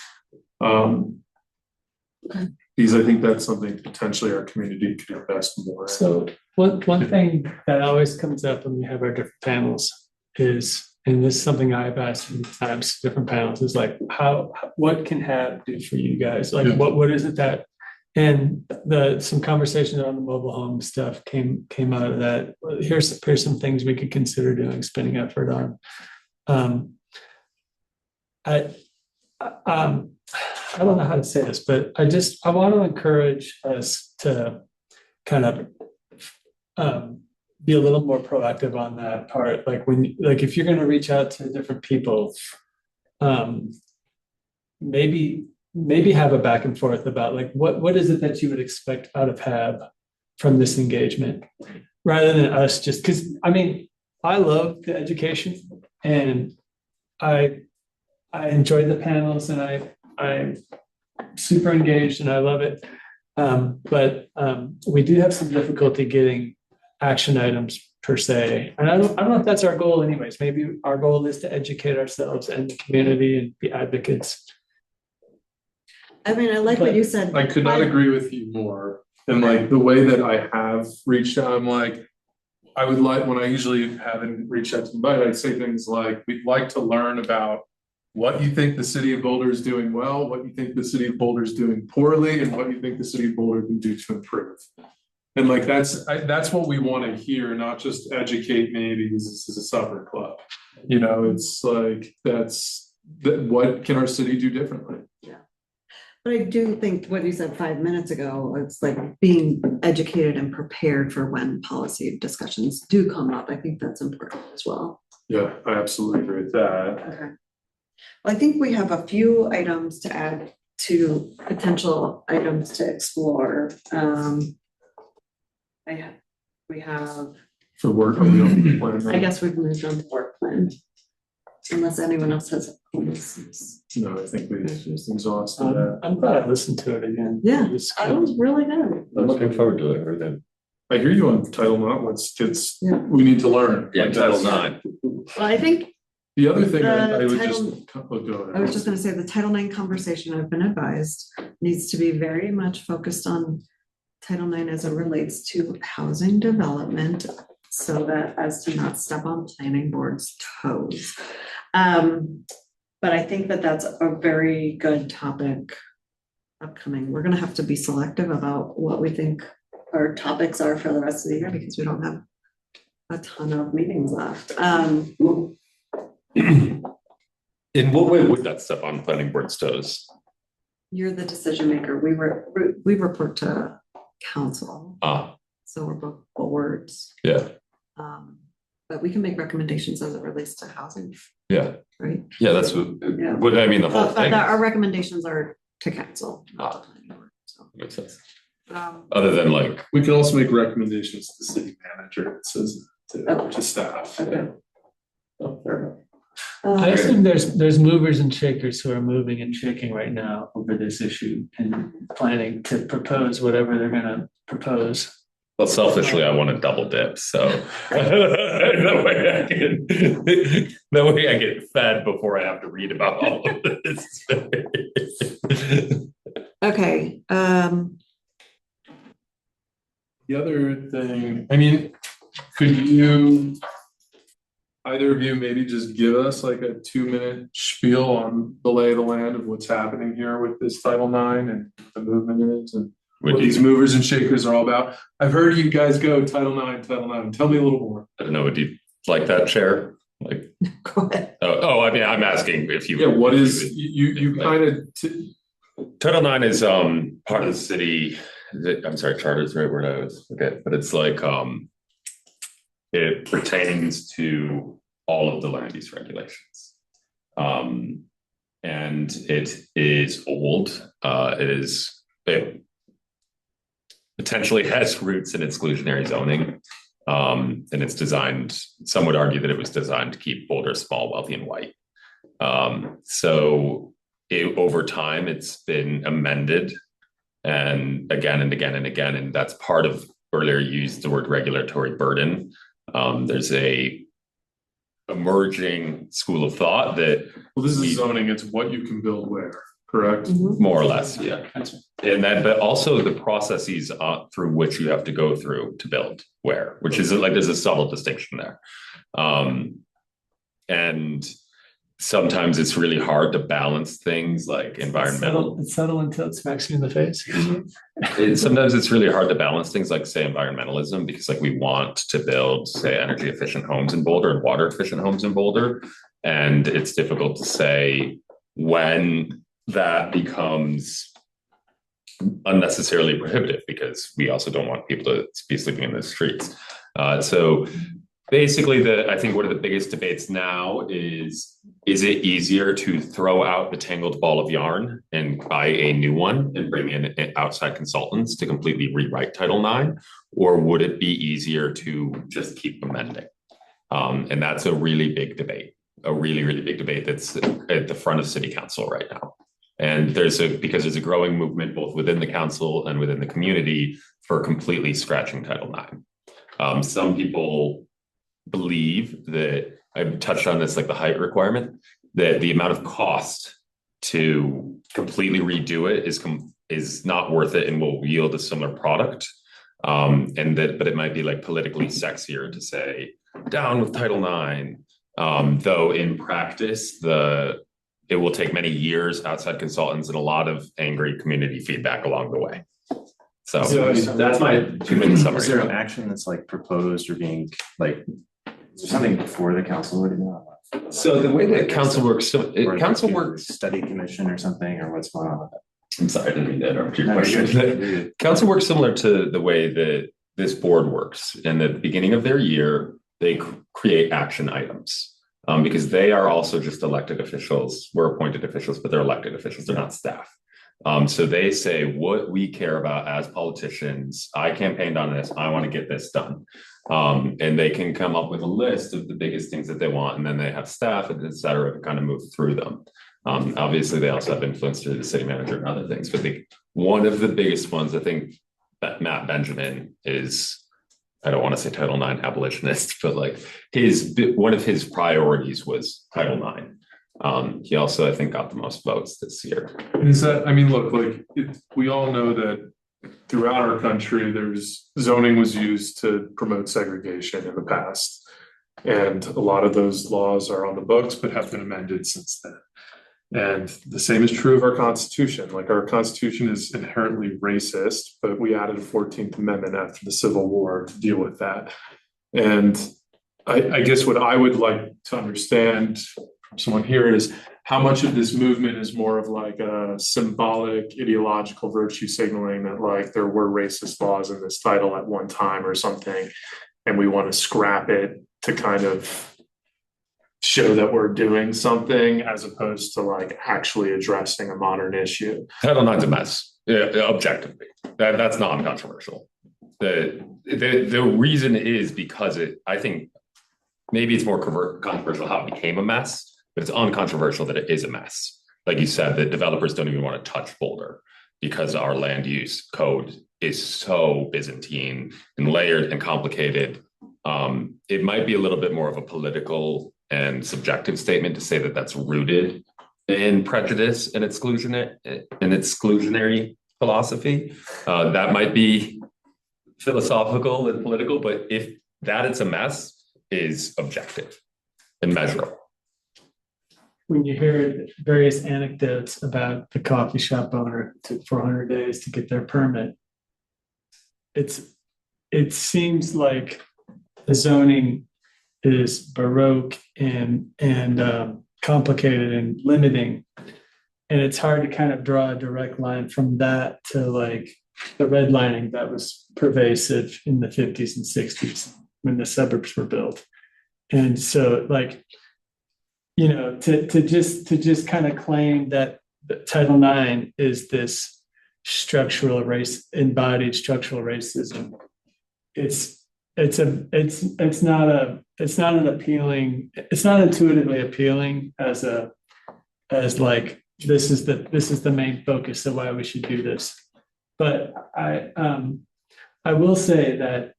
Because I think that's something potentially our community could invest more in. So one thing that always comes up when we have our different panels is, and this is something I've asked many times, different panels, is like, what can HAB do for you guys? Like, Yeah. what is it that, and some conversations on the mobile home stuff came out of that. Here's some things we could consider doing, spending effort on. I don't know how to say this, but I want to encourage us to kind of be a little more proactive on that part. Like if you're going to reach out to different people, maybe have a back and forth about like, what is it that you would expect out of HAB from this engagement, rather than us just, because I mean, I love the education and I enjoy the panels and I'm super engaged and I love it. But we do have some difficulty getting action items per se. And I don't know if that's our goal anyways. Maybe our goal is to educate ourselves and the community and be advocates. I mean, I like what you said. I could not agree with you more. And like the way that I have reached out, I'm like, I would like, when I usually haven't reached out to anybody, I'd say things like, we'd like to learn about what you think the city of Boulder is doing well, what you think the city of Boulder is doing poorly, and what you think the city of Boulder can do to improve. And like, that's what we want to hear, not just educate me because this is a supper club. You know, it's like, what can our city do differently? But I do think what you said 5 minutes ago, it's like being educated and prepared for when policy discussions do come up. I think that's important as well. Yeah, I absolutely agree with that. Okay. Well, I think we have a few items to add to potential items to explore. We have, For work, are we on the plan now? I guess we've moved on to work plan. Unless anyone else has. Comments. No, I think we exhausted that. I'm glad I listened to it again. Yeah, It's that was really good. I'm looking forward to it. Then. I hear you on Title IX. Yeah. We need to learn. Yeah, Like, Title that's- IX. Well, I think The other thing I would Title- just, oh, go ahead. I was just gonna say the Title IX conversation, I've been advised, needs to be very much focused on Title IX as it relates to housing development, so that as to not step on planning board's toes. But I think that that's a very good topic upcoming. We're gonna have to be selective about what we think our topics are for the rest of the year, because we don't have a ton of meetings left. In what way would that step on planning board's toes? You're the decision maker. We report to council, so we're both boards. Yeah, But we can make recommendations as it relates to housing, yeah, right? yeah, that's Yeah. what I mean, the whole But thing. our recommendations are to council. not to planning board, so. Makes sense. Um, Other than like, We can also make recommendations to the city manager, it says, to staff. Okay. Oh, fair enough. I assume there's movers and shakers who are moving and shaking right now over this issue and planning to propose whatever they're gonna propose. well, selfishly, I want to double dip, so. That way I get fed before I have to read about all of this. Okay, The other thing, I mean, could you, either of you maybe just give us like a 2-minute spiel on the lay of the land of what's happening here with this Title IX and the movement is and what these movers and shakers are all about? I've heard you guys go Title IX. Tell me a little more. I don't know, would you like that, Chair? Like, go ahead. I mean, I'm asking if you. Yeah, what is, you kind of, Title IX is part of the city, I'm sorry, charter is the right word I always forget, but it's like it pertains to all of the land use regulations. And it is old. It potentially has roots in exclusionary zoning. And it's designed, some would argue that it was designed to keep Boulder small, wealthy, and white. Over time, it's been amended and again and again and again. And that's part of, earlier used the word regulatory burden. There's a emerging school of thought that well, this is zoning, it's what you can build where, correct? more or less, yeah. And that, but also the processes through which you have to go through to build where, which is like, there's a subtle distinction there. And sometimes it's really hard to balance things like environmental. It's subtle until it smacks you in the face. Sometimes it's really hard to balance things like, say, environmentalism, because like we want to build, say, energy efficient homes in Boulder and water efficient homes in Boulder. And it's difficult to say when that becomes unnecessarily prohibitive, because we also don't want people to be sleeping in the streets. So basically, I think one of the biggest debates now is it easier to throw out the tangled ball of yarn and buy a new one and bring in outside consultants to completely rewrite Title IX? Or would it be easier to just keep amending? And that's a really big debate, a really, really big debate that's at the front of City Council right now. And because there's a growing movement both within the council and within the community for completely scratching Title IX. Some people believe that, I've touched on this, like the height requirement, that the amount of cost to completely redo it is not worth it and will yield a similar product. But it might be like politically sexier to say down with Title IX. Though in practice, it will take many years, outside consultants, and a lot of angry community feedback along the way. So that's my 2-minute summary. Is there an action that's like proposed or being like, is there something before the council already know? So the way that council works, Or like council a works. Study commission or something, or what's going on with that? I'm sorry, I didn't mean to interrupt your No, question. you're good. Council works similar to the way that this board works. In the beginning of their year, they create action items. Because they are also just elected officials. We're appointed officials, but they're elected officials. They're not staff. So they say what we care about as politicians. I campaigned on this. I want to get this done. And they can come up with a list of the biggest things that they want. And then they have staff, et cetera, to kind of move through them. Obviously, they also have influence through the city manager and other things. But one of the biggest ones, I think, that Matt Benjamin is, I don't want to say Title IX abolitionist, but like one of his priorities was Title IX. He also, I think, got the most votes this year. Is that, I mean, look, like, we all know that throughout our country, zoning was used to promote segregation in the past. And a lot of those laws are on the books, but have been amended since then. And the same is true of our Constitution. Like, our Constitution is inherently racist, but we added a 14th Amendment after the Civil War to deal with that. And I guess what I would like to understand from someone here is how much of this movement is more of like a symbolic ideological virtue signaling that like there were racist laws in this title at one time or something, and we want to scrap it to kind of show that we're doing something, as opposed to like actually addressing a modern issue. Title IX's a mess, objectively. That's non-controversial. The reason is because I think maybe it's more controversial how it became a mess, but it's uncontroversial that it is a mess. Like you said, the developers don't even want to touch Boulder because our land use code is so Byzantine and layered and complicated. It might be a little bit more of a political and subjective statement to say that that's rooted in prejudice and exclusionary philosophy. That might be philosophical and political, but if that it's a mess is objective and measurable. When you hear various anecdotes about the coffee shop owner who took 400 days to get their permit, it seems like the zoning is baroque and complicated and limiting. And it's hard to kind of draw a direct line from that to like the redlining that was pervasive in the 50s and 60s when the suburbs were built. And so like, you know, to just kind of claim that Title IX is this embodied structural racism. It's not intuitively appealing as like this is the main focus of why we should do this. But I will say that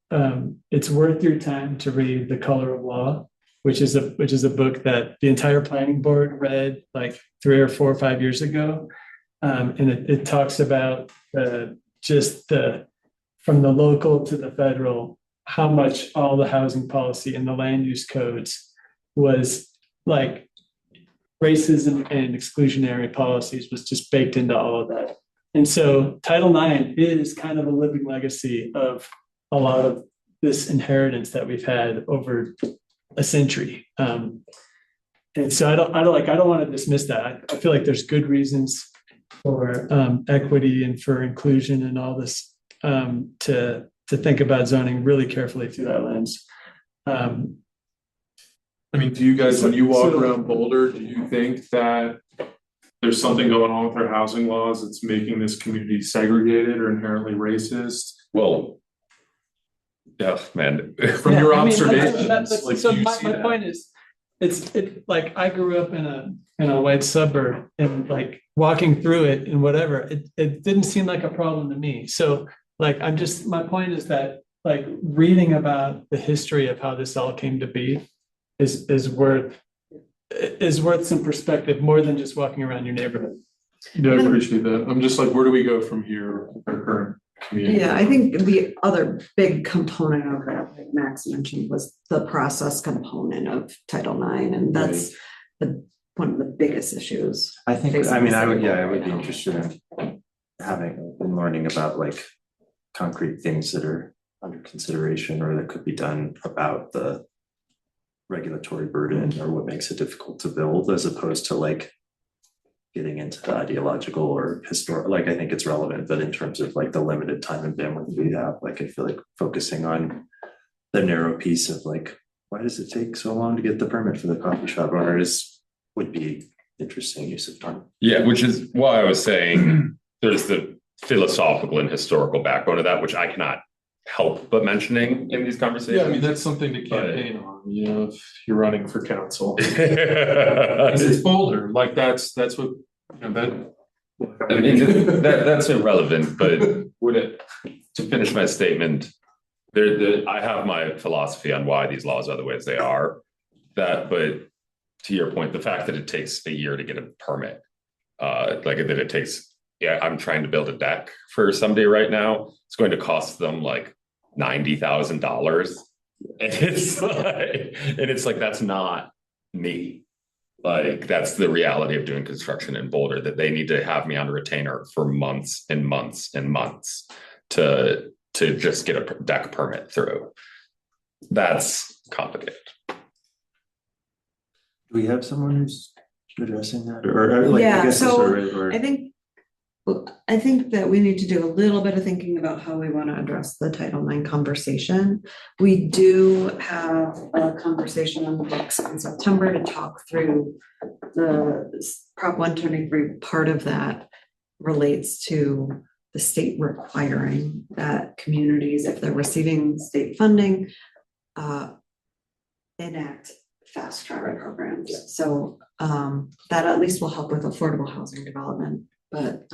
it's worth your time to read The Color of Law, which is a book that the entire planning board read like 3 or 4 or 5 years ago. And it talks about from the local to the federal, how much all the housing policy and the land use codes was like racism and exclusionary policies was just baked into all of that. And so Title IX is kind of a living legacy of a lot of this inheritance that we've had over a century. And so I don't want to dismiss that. I feel like there's good reasons for equity and for inclusion and all this to think about zoning really carefully through that lens. I mean, do you guys, when you walk around Boulder, do you think that there's something going on with our housing laws that's making this community segregated or inherently racist? Well, yeah, man. From your I mean, observations, like, so do you my see that? point is, it's like I grew up in a white suburb, and like walking through it and whatever, it didn't seem like a problem to me. So like my point is that like reading about the history of how this all came to be is worth some perspective more than just walking around your neighborhood. Yeah, I appreciate that. I'm just like, where do we go from here with our current community? Yeah, I think the other big component of that, like Max mentioned, was the process component of Title IX, and that's one of the biggest issues. I think, facing I mean, the I would, city yeah, I right would be now. interested in having and learning about like concrete things that are under consideration or that could be done about the regulatory burden or what makes it difficult to build, as opposed to like getting into the ideological or historic, like I think it's relevant, but in terms of like the limited time and bandwidth we have, like I feel like focusing on the narrow piece of like, why does it take so long to get the permit for the coffee shop owner would be interesting use of time. Yeah, which is why I was saying there's the philosophical and historical backbone of that, which I cannot help but mentioning in these conversations. Yeah, I mean, that's something to campaign on, you know, if you're running for council. And It's it's bolder, like that's what, you know, that. I mean, that's irrelevant, but would it, to finish my statement, I have my philosophy on why these laws are the ways they are. But to your point, the fact that it takes a year to get a permit, like that it takes, I'm trying to build a deck for somebody right now. It's going to cost them like $90,000. And it's like, that's not me. Like, that's the reality of doing construction in Boulder, that they need to have me on a retainer for months and months and months to just get a deck permit through. That's complicated. Do we have someone who's addressing that, or like, Yeah, I guess so sort of, or I think that we need to do a little bit of thinking about how we want to address the Title IX conversation. We do have a conversation on the books in September to talk through the Prop 123. Part of that relates to the state requiring that communities, if they're receiving state funding, enact fast track programs. So that at least will help with affordable housing development. But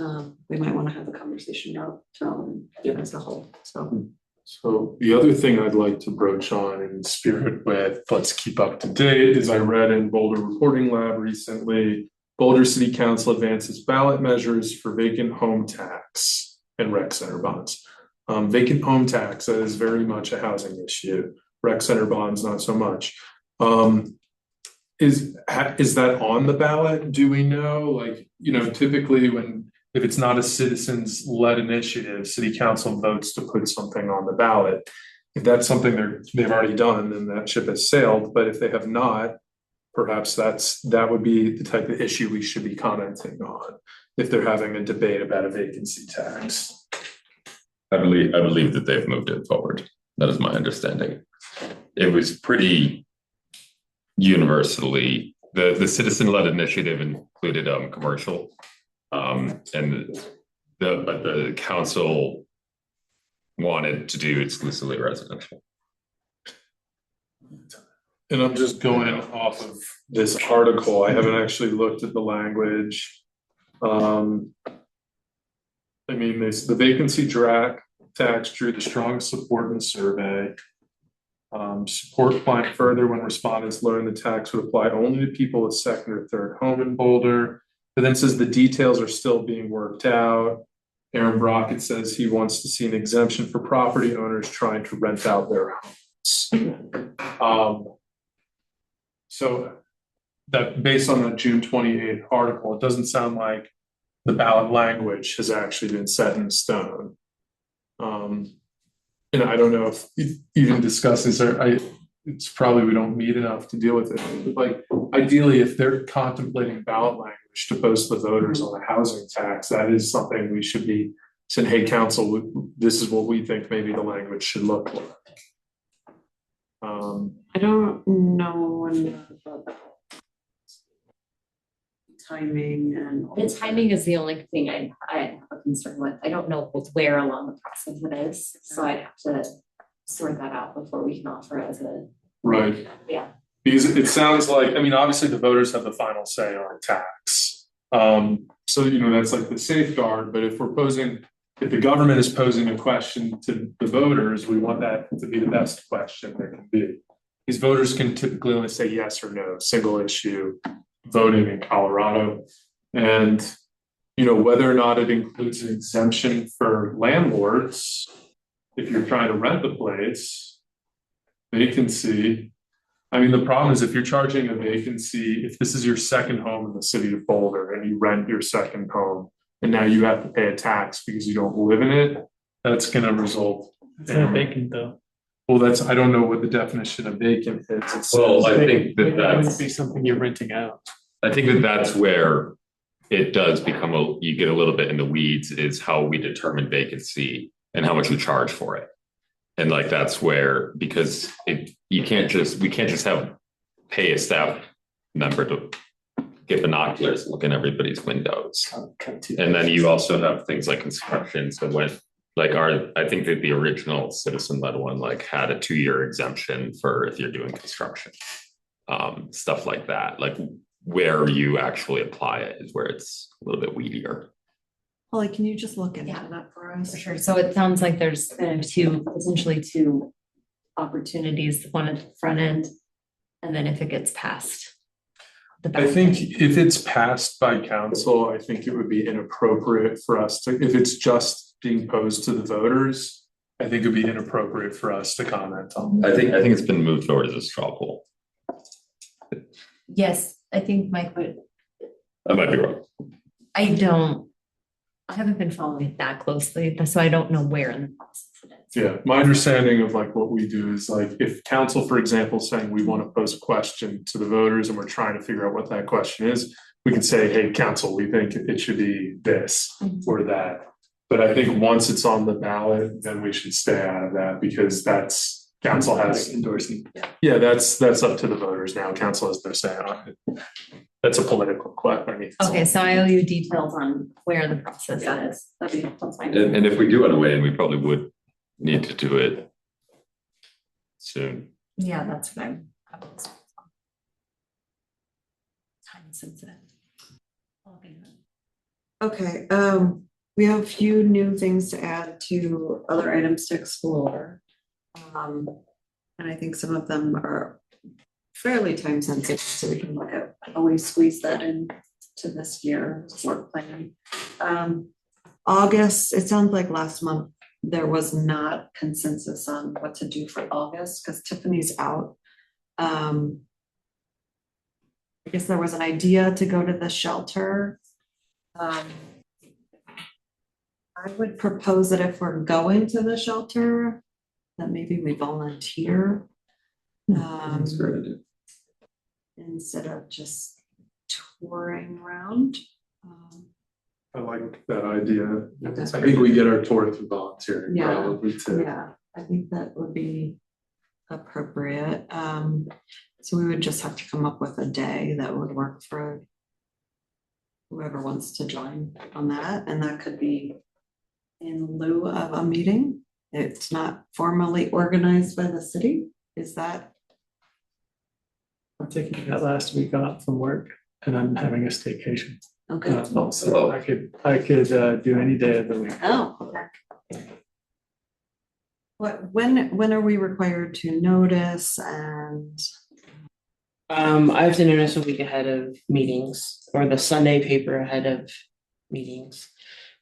we might want to have a conversation about development as a whole. So the other thing I'd like to broach on in spirit with, let's keep up to date, is I read in Boulder Reporting Lab recently, Boulder City Council advances ballot measures for vacant home tax and rec center bonds. Vacant home tax is very much a housing issue. Rec center bonds, not so much. Is that on the ballot? Do we know? Like, you know, typically if it's not a citizens led initiative, city council votes to put something on the ballot. If that's something they've already done, then that ship has sailed. But if they have not, perhaps that would be the type of issue we should be commenting on if they're having a debate about a vacancy tax. I believe that they've moved it forward. That is my understanding. It was pretty universally, the citizen-led initiative included commercial, and the council wanted to do exclusively residential. And I'm just going off of this article. I haven't actually looked at the language. I mean, the vacancy tax drew the strongest support in the survey. Support climbed further when respondents learned the tax would apply only to people with second or third home in Boulder. But then says the details are still being worked out. Aaron Brockett says he wants to see an exemption for property owners trying to rent out their homes. So that based on that June 28th article, it doesn't sound like the ballot language has actually been set in stone. And I don't know if even discussing this, it's probably we don't meet enough to deal with it. But like ideally, if they're contemplating ballot language to post the voters on the housing tax, that is something we should be saying, hey, council, this is what we think maybe the language should look like. I don't know about timing and The timing is the only thing I have a concern with. I don't know where along the process it is, so I'd have to sort that out before we can offer as a. Right. Yeah. Because it sounds like, I mean, obviously the voters have the final say on tax. So, you know, that's like the safeguard, but if we're posing if the government is posing a question to the voters, we want that to be the best question there can be. These voters can typically only say yes or no, single issue voting in Colorado. And, whether or not it includes an exemption for landlords, if you're trying to rent the place, vacancy. I mean, the problem is if you're charging a vacancy, if this is your second home in the city of Boulder and you rent your second home, and now you have to pay a tax because you don't live in it, that's gonna result. It's not vacant though. Well, I don't know what the definition of vacant is. It Well, says- I think that It wouldn't that's, be something you're renting out. I think that that's where it does become you get a little bit in the weeds is how we determine vacancy and how much we charge for it. And like, that's where, because we can't just pay a staff member to get binoculars, and look in everybody's windows. And then you also have things like construction. So when, I think that the original citizen-led one, had a 2-year exemption for if you're doing construction. Stuff like that, where you actually apply it is where it's a little bit weedier. Holly, can you just look into Yeah. that for us? For sure. So it sounds like there's kind of essentially two opportunities, one at the front end, and then if it gets passed. the back I think end. if it's passed by council, I think it would be inappropriate for us to, if it's just being posed to the voters, I think it'd be inappropriate for us to comment on. I think it's been moved forward as a straw poll. Yes, I think Mike would, I might be wrong. I haven't been following it that closely, so I don't know where in the process it is. Yeah, my understanding of what we do is if council, for example, saying we want to pose a question to the voters and we're trying to figure out what that question is, we can say, hey, council, we think it should be this or that. But I think once it's on the ballot, then we should stay out of that because that's council has endorsing. Yeah, that's up to the voters now. Council has no say on it. That's a political question. I mean. Okay, so I owe you details on where the process is. That's fine. And if we do want to weigh in, we probably would need to do it soon. Yeah, that's what I'm. Time sensitive. Okay, we have a few new things to add to other items to explore. And I think some of them are fairly time sensitive, so we can look at how we squeeze that in to this year's work plan. August, it sounds like last month, there was not consensus on what to do for August, because Tiffany's out. I guess there was an idea to go to the shelter. I would propose that if we're going to the shelter, that maybe we volunteer. Instead of just touring around. I like that idea. Okay. I think we get our tour through volunteering Yeah. probably too. Yeah, I think that would be appropriate. So we would just have to come up with a day that would work for whoever wants to join on that, and that could be in lieu of a meeting. It's not formally organized by the city, is that? I'm taking that last week off from work and I'm having a staycation. Okay. So I could do any day of the week. Oh, okay. When are we required to notice and? I have to notice a week ahead of meetings or the Sunday paper ahead of meetings.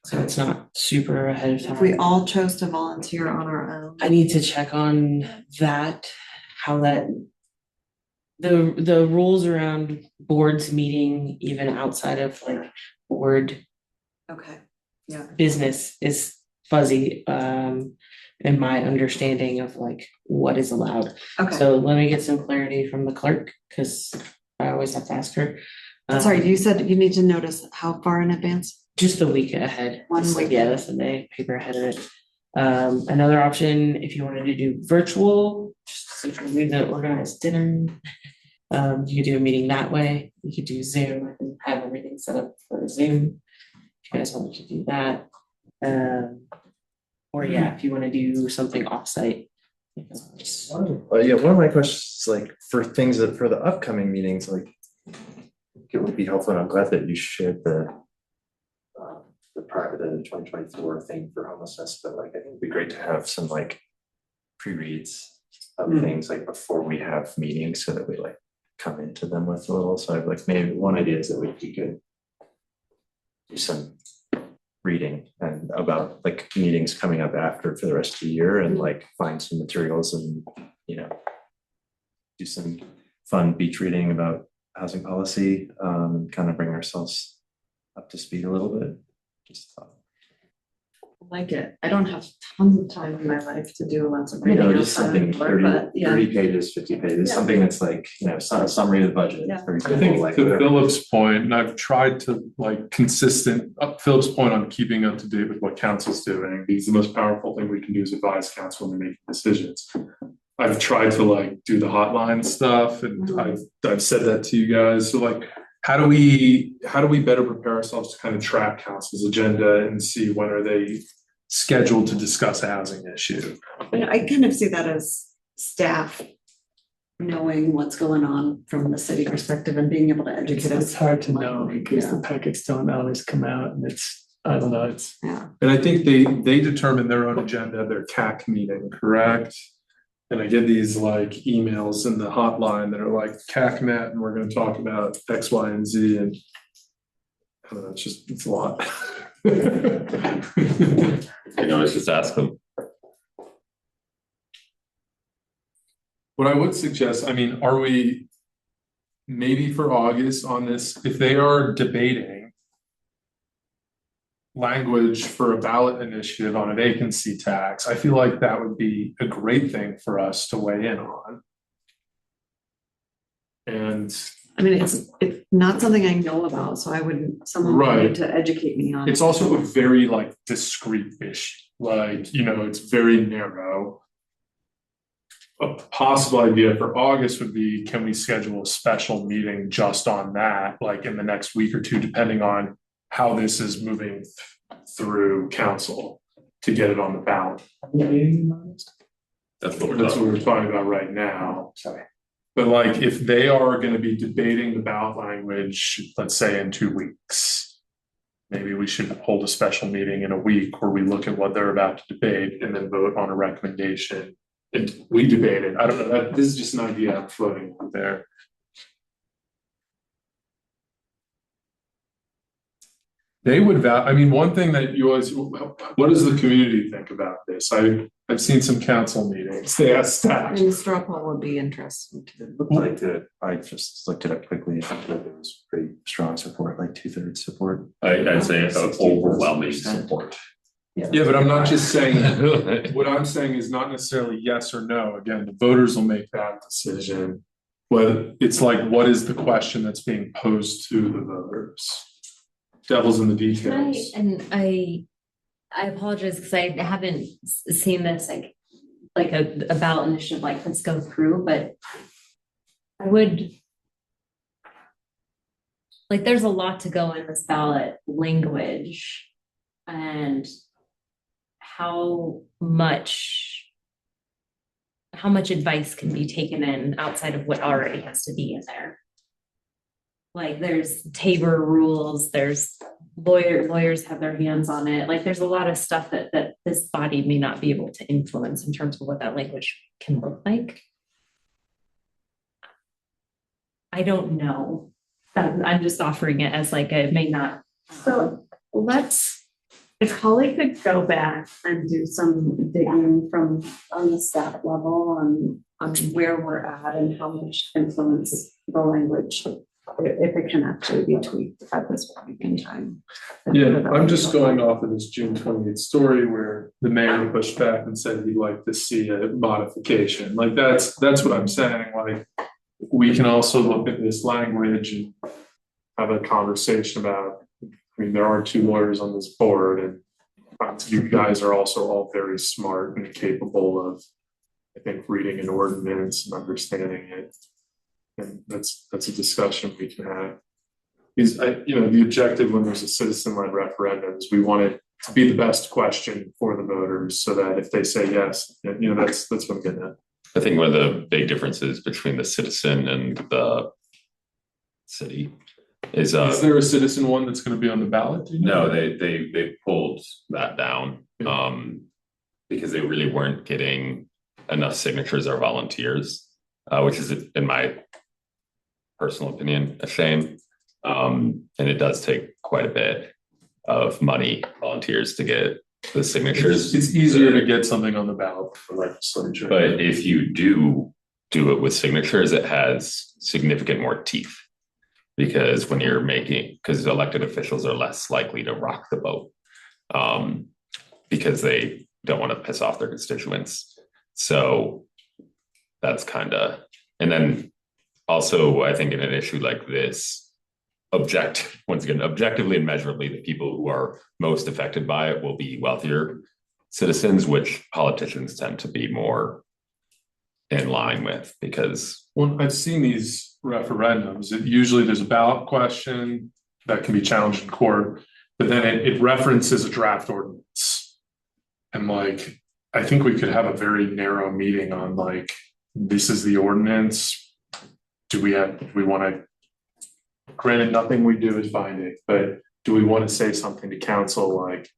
So it's not super ahead of If we time. all chose to volunteer on our own? I need to check on that, how that. The rules around boards meeting even outside of board Okay, yeah. business is fuzzy in my understanding of what is allowed. Okay, So let me get some clarity from the clerk, because I always have to ask her. sorry, you said you need to notice how far in advance? Just a week ahead. One Just week. Yeah, the Sunday paper ahead of it. Another option, if you wanted to do virtual, just so we to organize dinner. You could do a meeting that way. You could do Zoom and have everything set up for Zoom. If you guys want to do that. Or if you want to do something offsite. Well, yeah, one of my questions, for things that for the upcoming meetings, it would be helpful, and I'm glad that you shared the the part of the 2024 thing for homelessness, but like I think it'd be great to have some like pre-reads of things like before we have meetings so that we like come into them with a little. So I've like maybe one idea is that we could do some reading and about like meetings coming up after for the rest of the year and like find some materials and, you know, do some fun beach reading about housing policy, kind of bring ourselves up to speed a little bit. Just thought. Like it. I don't have tons of time in my life to do lots of You reading. know, just something outside of 30, work, but yeah. 30 pages, 50 pages, Yeah. something that's like, you know, a summary of the budget. Yeah. Very I simple, think like to whatever. Philip's point, and I've tried to like consistent, Philip's point on keeping up to date with what council's doing, because the most powerful thing we can do is advise council when they're making decisions. I've tried to like do the hotline stuff and I've said that to you guys. So like, how do we better prepare ourselves to kind of track council's agenda and see when are they scheduled to discuss a housing issue? I kind of see that as staff knowing what's going on from the city perspective and being able to educate us. It's hard to know because Yeah. the packets don't always come out and I don't know, it's. Yeah. And I think they determine their own agenda, their CAC meeting, correct? And I get these like emails in the hotline that are like CAC met and we're gonna talk about X, Y, and Z and I don't know, it's a lot. You know, it's just ask them. What I would suggest, I mean, are we maybe for August on this, if they are debating language for a ballot initiative on a vacancy tax, I feel like that would be a great thing for us to weigh in on. And I mean, it's not something I know about, so I wouldn't, someone would Right. need to educate me on it. it's also a very like discrete issue, like, you know, it's very narrow. A possible idea for August would be, can we schedule a special meeting just on that, like in the next week or two, depending on how this is moving through council to get it on the ballot. That's what we're That's talking what we're talking about right now. Sorry. But like, if they are gonna be debating the ballot language, let's say in 2 weeks, maybe we should hold a special meeting in a week where we look at what they're about to debate and then vote on a recommendation. And we debate it. I don't know, this is just an idea I'm floating out there. They would I mean, one thing that you always, what does the community think about this? I've seen some council meetings, they ask staff. And straw poll would be interesting too. Looked like I just looked it up quickly. I think it was pretty strong support, like 2/3 support. I'd say 60%. overwhelming support. Yeah, but I'm not just saying, what I'm saying is not necessarily yes or no. Again, the voters will make that decision. But it's like, what is the question that's being posed to the voters? Devil's in the details. I apologize because I haven't seen this like a ballot initiative like this go through, but I would like there's a lot to go in this ballot language and how much advice can be taken in outside of what already has to be in there. Like there's Tabor rules, there's lawyers have their hands on it. Like there's a lot of stuff that this body may not be able to influence in terms of what that language can look like. I don't know. I'm just offering it as like it may not. So if Holly could go back and do some digging from on the staff level on where we're at and how much influence the language, if it can actually be tweaked at this point in time. Yeah, I'm just going off of this June 28th story where the mayor pushed back and said he'd like to see a modification. Like that's what I'm saying. Like we can also look at this language and have a conversation about. I mean, there are 2 lawyers on this board, and you guys are also all very smart and capable of, I think, reading an ordinance and understanding it. And that's a discussion we can have. Is the objective when there's a citizen-led referendum is we want it to be the best question for the voters, so that if they say yes, that's what I'm getting at. I think one of the big differences between the citizen and the city Is Is there a citizen one that's gonna be on the ballot? Do you know? no, they pulled that down, because they really weren't getting enough signatures or volunteers, which is, in my personal opinion, a shame. And it does take quite a bit of money, volunteers to get the signatures. It's easier to get something on the ballot for legislature. But if you do it with signatures, it has significant more teeth. Because when you're because elected officials are less likely to rock the boat. Because they don't want to piss off their constituents. So that's and then also, I think in an issue like this, once again, objectively and measurably, the people who are most affected by it will be wealthier citizens, which politicians tend to be more in line with, because Well, I've seen these referendums, usually there's a ballot question that can be challenged in court, but then it references a draft ordinance. And like, I think we could have a very narrow meeting on like, this is the ordinance. Do we want to, granted, nothing we do is binding, but do we want to say something to council like,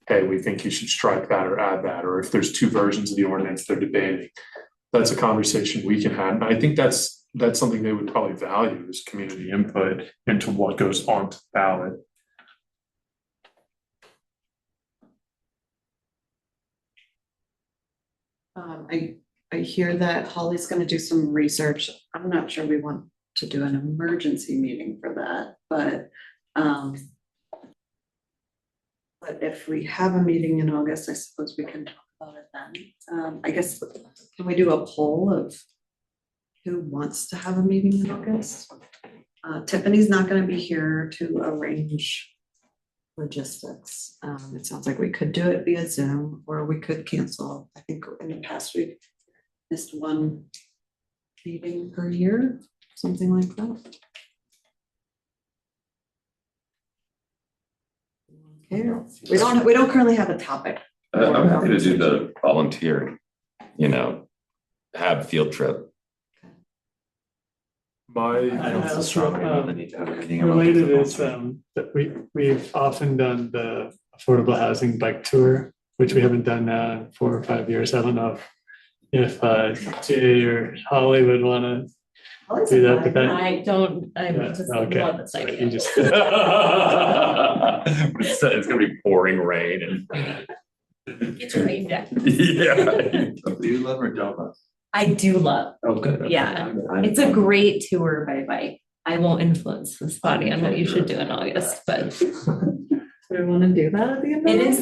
hey, we think you should strike that or add that, or if there's two versions of the ordinance they're debating, that's a conversation we can have. And I think that's something they would probably value, is community input into what goes onto the ballot. I hear that Holly's gonna do some research. I'm not sure we want to do an emergency meeting for that, but if we have a meeting in August, I suppose we can talk about it then. I guess, can we do a poll of who wants to have a meeting in August? Tiffany's not gonna be here to arrange logistics. It sounds like we could do it via Zoom, or we could cancel. I think in the past we've missed one meeting per year, something like that. Okay, we don't currently have a topic. I'm happy to do the volunteer, have field trip. I don't feel strongly about the need to have a meeting. Related is that we've often done the affordable housing bike tour, which we haven't done now in 4 or 5 years. I don't know if Jay or Holly would want to do that, but I just okay. love this idea. You just It's gonna be pouring rain and. It's rained out. Yeah. Do you love or don't love? I do love. Oh, good. Yeah. It's a great tour by bike. I won't influence this body on what you should do in August, but Do we want to do that at the end? it is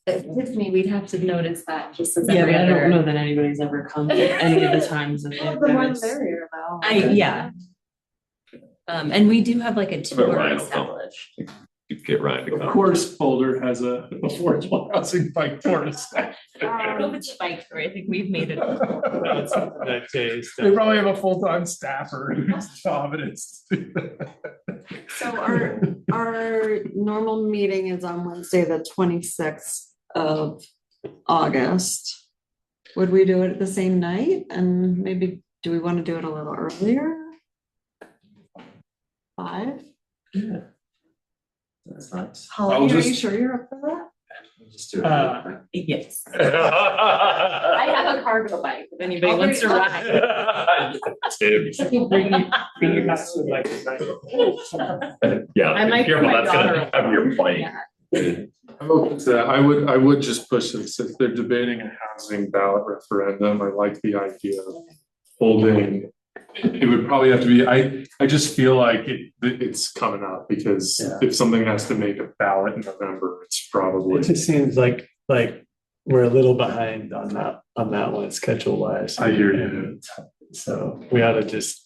Tiffany, we'd have to notice that just as Yeah, every but I don't other. know that anybody's ever come to any of the times that they've The done more it. the merrier though. Yeah. And we do have like a But tour Ryan will come. established. You get Ryan to Of come. course, Boulder has a affordable housing bike tour to staff. I don't know if it's bike tour. I think we've made it. that Jay's They probably have a full-time staffer whose job it is. So our normal meeting is on Wednesday, the 26th of August. Would we do it at the same night? And maybe, do we want to do it a little earlier? 5? Yeah. That's nice. Holly, I'll are you just- sure you're up for that? Just do it. Yes. I have a cargo bike if anybody wants to ride. Yeah, I might be careful, put my that's gonna daughter have your plane. Yeah. I would just push it, since they're debating a housing ballot referendum, I like the idea of holding. It would probably have to be, I just feel like it's coming up, because Yeah. if something has to make a ballot in November, it's probably. It just seems like we're a little behind on that one schedule wise. I hear you. So we ought to just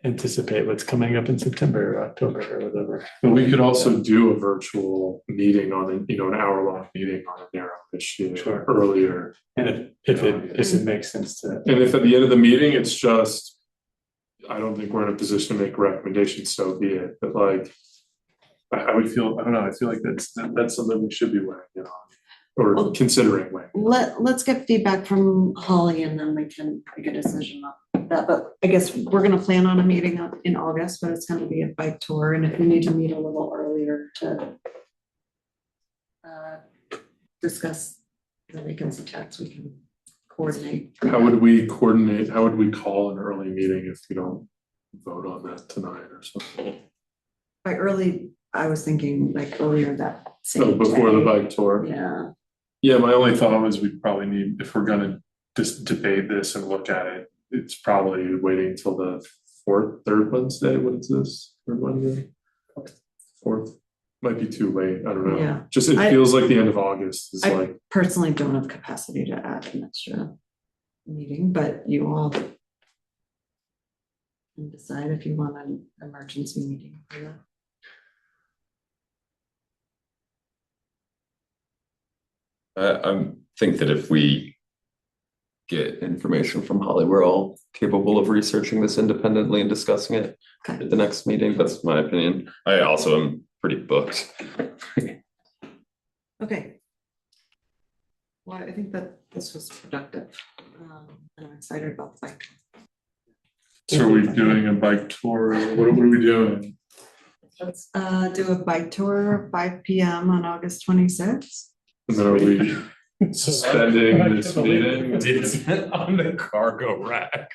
anticipate what's coming up in September or October or whatever. But we could also do a virtual meeting on an hour-long meeting on a narrow issue Sure. earlier. And if it makes sense to. And if at the end of the meeting, it's just, I don't think we're in a position to make recommendations, so be it, but like. I would feel, I don't know, I feel like that's something we should be weighing in on, or Well, considering weighing. Let's get feedback from Holly and then we can make a decision on that, but I guess we're gonna plan on a meeting in August, but it's gonna be a bike tour, and if we need to meet a little earlier to discuss the vacancy tax, we can coordinate. How would we coordinate, how would we call an early meeting if we don't vote on that tonight or something? By early, I was thinking like earlier that So same before the day. bike tour? Yeah, Yeah, my only thought was we probably need, if we're gonna just debate this and look at it, it's probably waiting till the third Wednesday, what is this, third Wednesday? Fourth, might be too late, I don't know. Yeah. Just, it I- feels like the end of August is I- like, personally don't have capacity to add an extra meeting, but you all can decide if you want an emergency meeting for that. I think that if we get information from Holly, we're all capable of researching this independently and discussing it Okay. at the next meeting. That's my opinion. I also am pretty booked. Okay. Well, I think that this was productive. And I'm excited about the bike. so are we doing a bike tour, what are we doing? Let's do a bike tour, 5 PM on August 26th. And then are we suspending this meeting? On the cargo rack.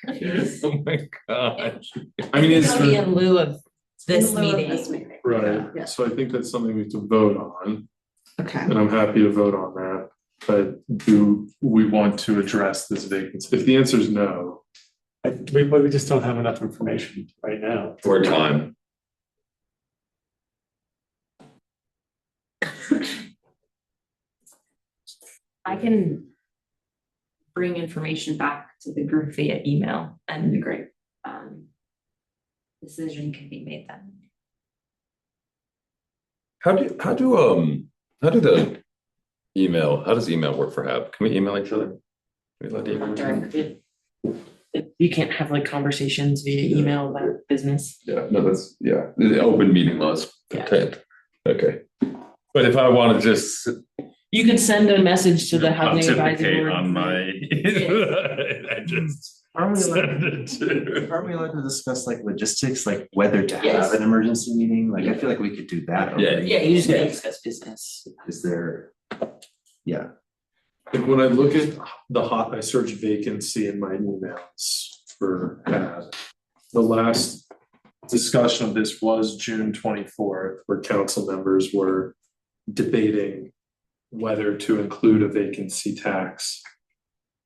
Oh my god. I mean, is It'll be there, in lieu of this In lieu of meeting. this meeting. right, Yeah. so I think that's something we have to vote on, Okay. and I'm happy to vote on that. But do we want to address this vacancy? If the answer is no, We just don't have enough information right now. Or time. I can bring information back to the group via email and the group. Decision can be made then. How does email work for HAB? Can we email each other? Can we let you- You can't have like conversations via email about business. Yeah, no, that's, yeah, the open meeting laws Yeah. contained. Okay. But if I want to just You could send a message to the housing advisory pontificate board. on my, I just Aren't we allowed, send it to. aren't we allowed to discuss like logistics, like whether to Yes. have an emergency meeting? Like, I feel like we could do that. Yeah. already. Yeah, you just gotta discuss business. Is there? Yeah, like when I look at I search vacancy in my emails for HAB. The last discussion of this was June 24th, where council members were debating whether to include a vacancy tax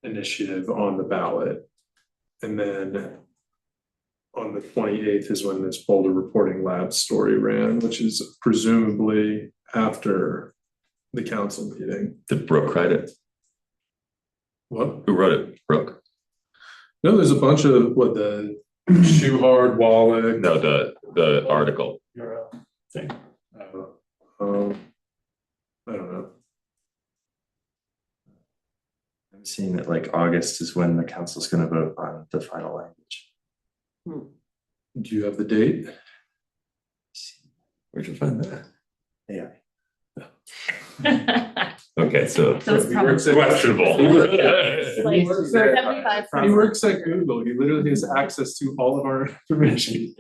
initiative on the ballot. And then on the 28th is when this Boulder Reporting Lab story ran, which is presumably after the council meeting. Did Brooke write it? What? Who wrote it? Brooke? No, there's a bunch of the Shuhard, Wallach. No, the article. Your thing. I don't know. I'm seeing that like August is when the council's gonna vote on the final language. Do you have the date? Where'd you find that? Yeah. Okay, so So it's probably. questionable. Like, works for at- 75%. He works at Google. He literally has access to all of our information.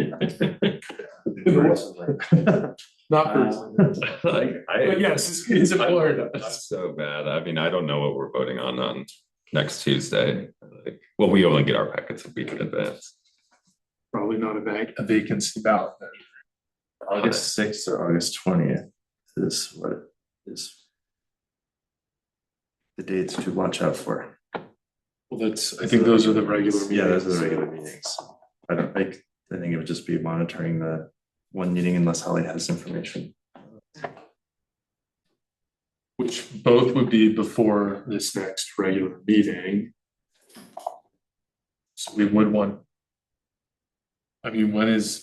Not personally. Like, But yes, it's important. That's so bad. I mean, I don't know what we're voting on next Tuesday. Like, well, we only get our packets a week in advance. Probably not a vacancy ballot then. August 6th or August 20th is what is the dates to watch out for. Well, I think those are the regular meetings. Yeah, those are the regular meetings. I think it would just be monitoring the one meeting unless Holly has information. Which both would be before this next regular meeting. So we would want. I mean,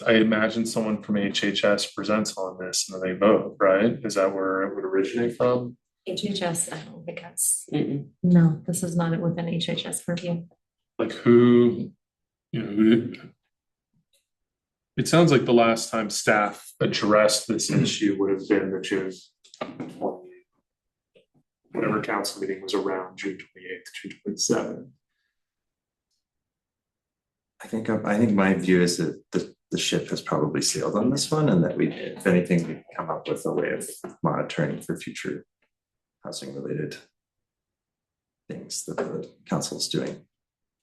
I imagine someone from HHS presents on this and then they vote, right? Is that where it would originate from? HHS, I don't think that's, Mm-mm. no, this is not within HHS purview. Like who did? It sounds like the last time staff addressed this issue would have been the June 28th. Whatever council meeting was around June 28th, June 27th. I think my view is that the ship has probably sailed on this one, and that we, if anything, we come up with a way of monitoring for future housing related things that the council is doing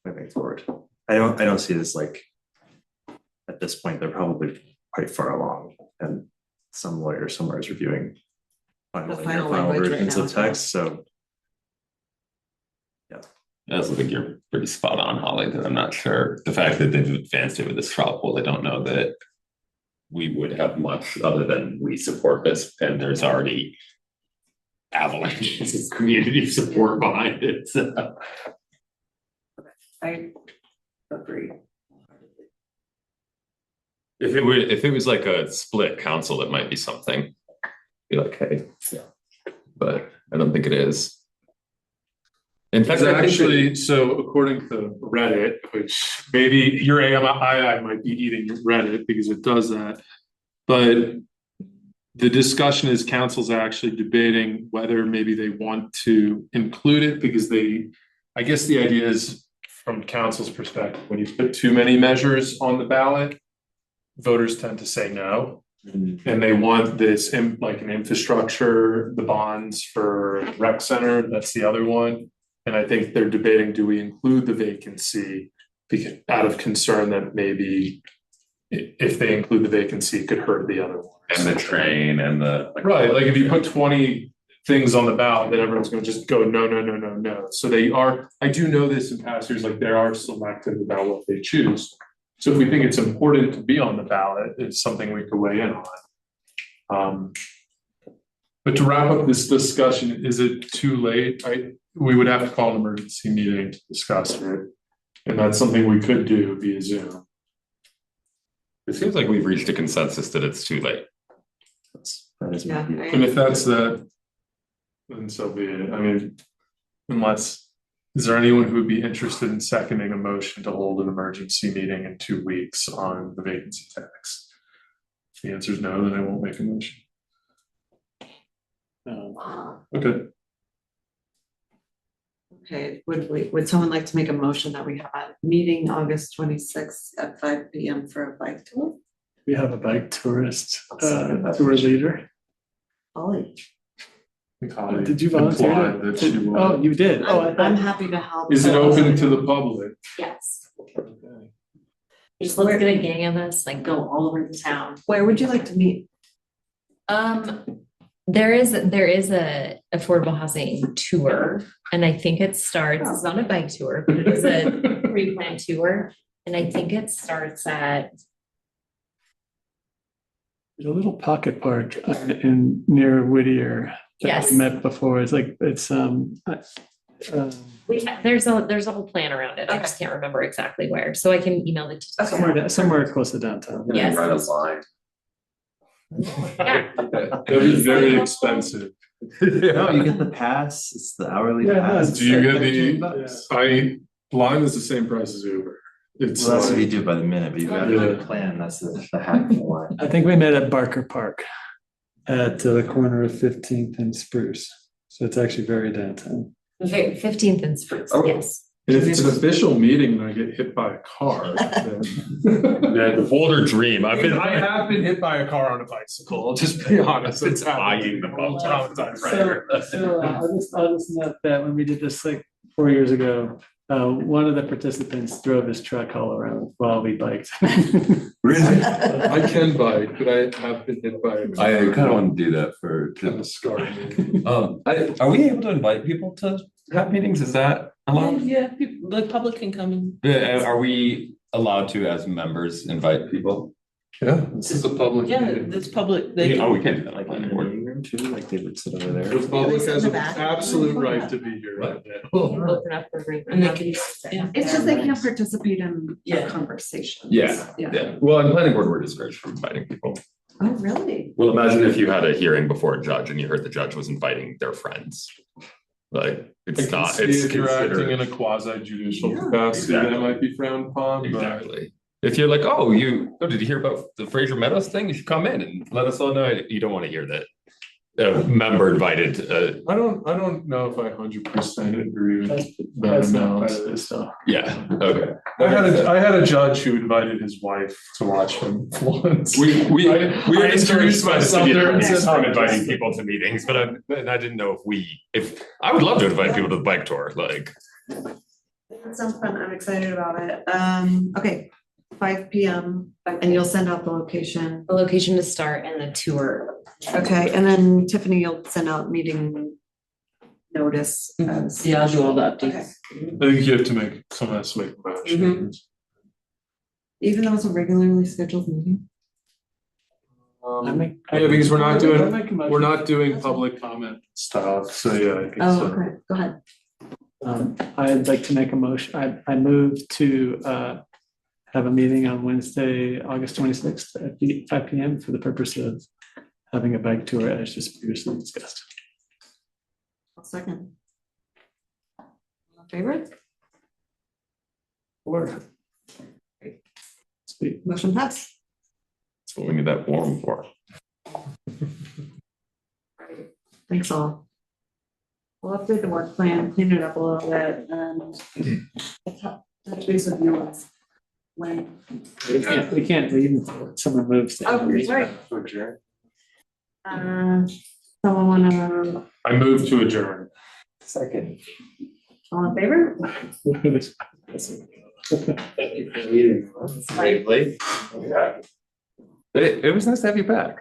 moving forward. I don't see this like, at this point, they're probably quite far along, and some lawyer somewhere is reviewing final language right versions now of as well. text, so. I also think you're pretty spot on, Holly, that I'm not sure. The fact that they've advanced it with this straw poll, I don't know that we would have much other than we support this, and there's already avalanches of community support behind it. So. I agree. If it was like a split council, it might be something. Be like, hey, but I don't think it is. In fact, It's I think actually, so according to Reddit, which maybe your AMI might be eating Reddit because it does that. But the discussion is council's actually debating whether maybe they want to include it because I guess the idea is from council's perspective, when you put too many measures on the ballot, voters tend to say no. And they want this like an infrastructure, the bonds for rec center, that's the other one. And I think they're debating, do we include the vacancy because out of concern that maybe if they include the vacancy, it could hurt the other one. and the train and the. Right, like if you put 20 things on the ballot, then everyone's gonna just go, no, no, no, no, no. So I do know this in past years, like they are selective about what they choose. So if we think it's important to be on the ballot, it's something we could weigh in on. But to wrap up this discussion, is it too late? We would have to call an emergency meeting to discuss it. And that's something we could do via Zoom. It seems like we've reached a consensus that it's too late. That is my Yeah, view. And if that's that, then so be it. I mean, is there anyone who would be interested in seconding a motion to hold an emergency meeting in 2 weeks on the vacancy tax? If the answer is no, then I won't make a motion. Okay. Okay, would someone like to make a motion that we have a meeting August 26th at 5 p.m. for a bike tour? We have a bike tourist, tour leader. Ollie, Holly Did you volunteer? implied that she would. Oh, you did? Oh, I I'm thought, happy to help. Is it open to the public? Yes. Okay. Just let's get a gang of us, like go all over the town. Where would you like to meet? There is a affordable housing tour, and I think it starts, it's not a bike tour, but it is a pre-planned tour. And I think it starts at, there's a little pocket park in near Whittier. that Yes. we met before. It's like, it's, there's a whole plan around it. I just can't remember exactly where, so I can email it to you. somewhere close to downtown. Yes. Right a line. Yeah. That is very expensive. No, you get the pass, it's the hourly Yeah, no, pass. it's Do you get $13. Lime is the same price as Uber. It's Well, that's what you like, do by the minute, but you got Yeah. a plan, that's the hack of the line. I think we met at Barker Park at the corner of 15th and Spruce. So it's actually very downtown. Okay, 15th and Spruce, Oh. yes. and if it's an official meeting and I get hit by a car, then. Yeah, the Boulder dream. I have been hit by a car on a bicycle, I'll just be honest. It's buying the I'm traumatized. So I'll just note that when we did this like 4 years ago, one of the participants drove his truck all around while we biked. Really? I can bike, but I have been hit by a car. I kind of want to do that for. Kind of scarred me. Are we able to invite people to have meetings? Is that allowed? Yeah, the public can come and. Are we allowed to, as members, invite people? Yeah, this is a public. Yeah, meeting. it's public. They Oh, can, we can do that Like like in that. the meeting room too, like they would sit over there. The public sit in has the an back. absolute right to be here right now. Open up the room. And they can- yeah. It's just they can't participate in Yeah. conversations. Yeah. Well, in planning board, we're discouraged from inviting people. Oh, really? Well, imagine if you had a hearing before a judge and you heard the judge was inviting their friends. Like, I it's can not, see it's if you're acting in considered. a quasi judicial Yeah. capacity, that Exactly. might be frowned upon, but. Exactly. If you're like, did you hear about the Fraser Meadows thing? You should come in and let us all know. You don't want to hear that a member invited, I don't know if I 100% agree with that That's not part of analysis. this, so. yeah, okay. I had a judge who invited his wife to watch him once. We were I discouraged by the city there and attorney said, from inviting people to meetings, but I didn't know if I would love to invite people to the bike tour, like. That sounds fun. I'm excited about it. Okay, 5 p.m. and you'll send out the location. The location to start and the tour. Okay, and then Tiffany, you'll send out meeting notice as. Yeah, I'll do all the Okay. updates. I think you have to make, someone has to make a motion. Even though it's a regularly scheduled meeting? Yeah, because we're not doing, make a motion. we're not doing public comment stuff, so yeah, I think Oh, so. okay, go ahead. I'd like to make a motion. I move to have a meeting on Wednesday, August 26th at 5 p.m. for the purpose of having a bike tour as just previously discussed. I'll second. All in favor? Or. Sweet. Motion passed. That's what we need that forum for. Thanks all. We'll update the work plan, clean it up a little bit, and touch base with you on when. We can't leave until someone moves. to- Oh, right. Someone wanna, I move to adjourn. Second. all in favor? It was nice to have you back.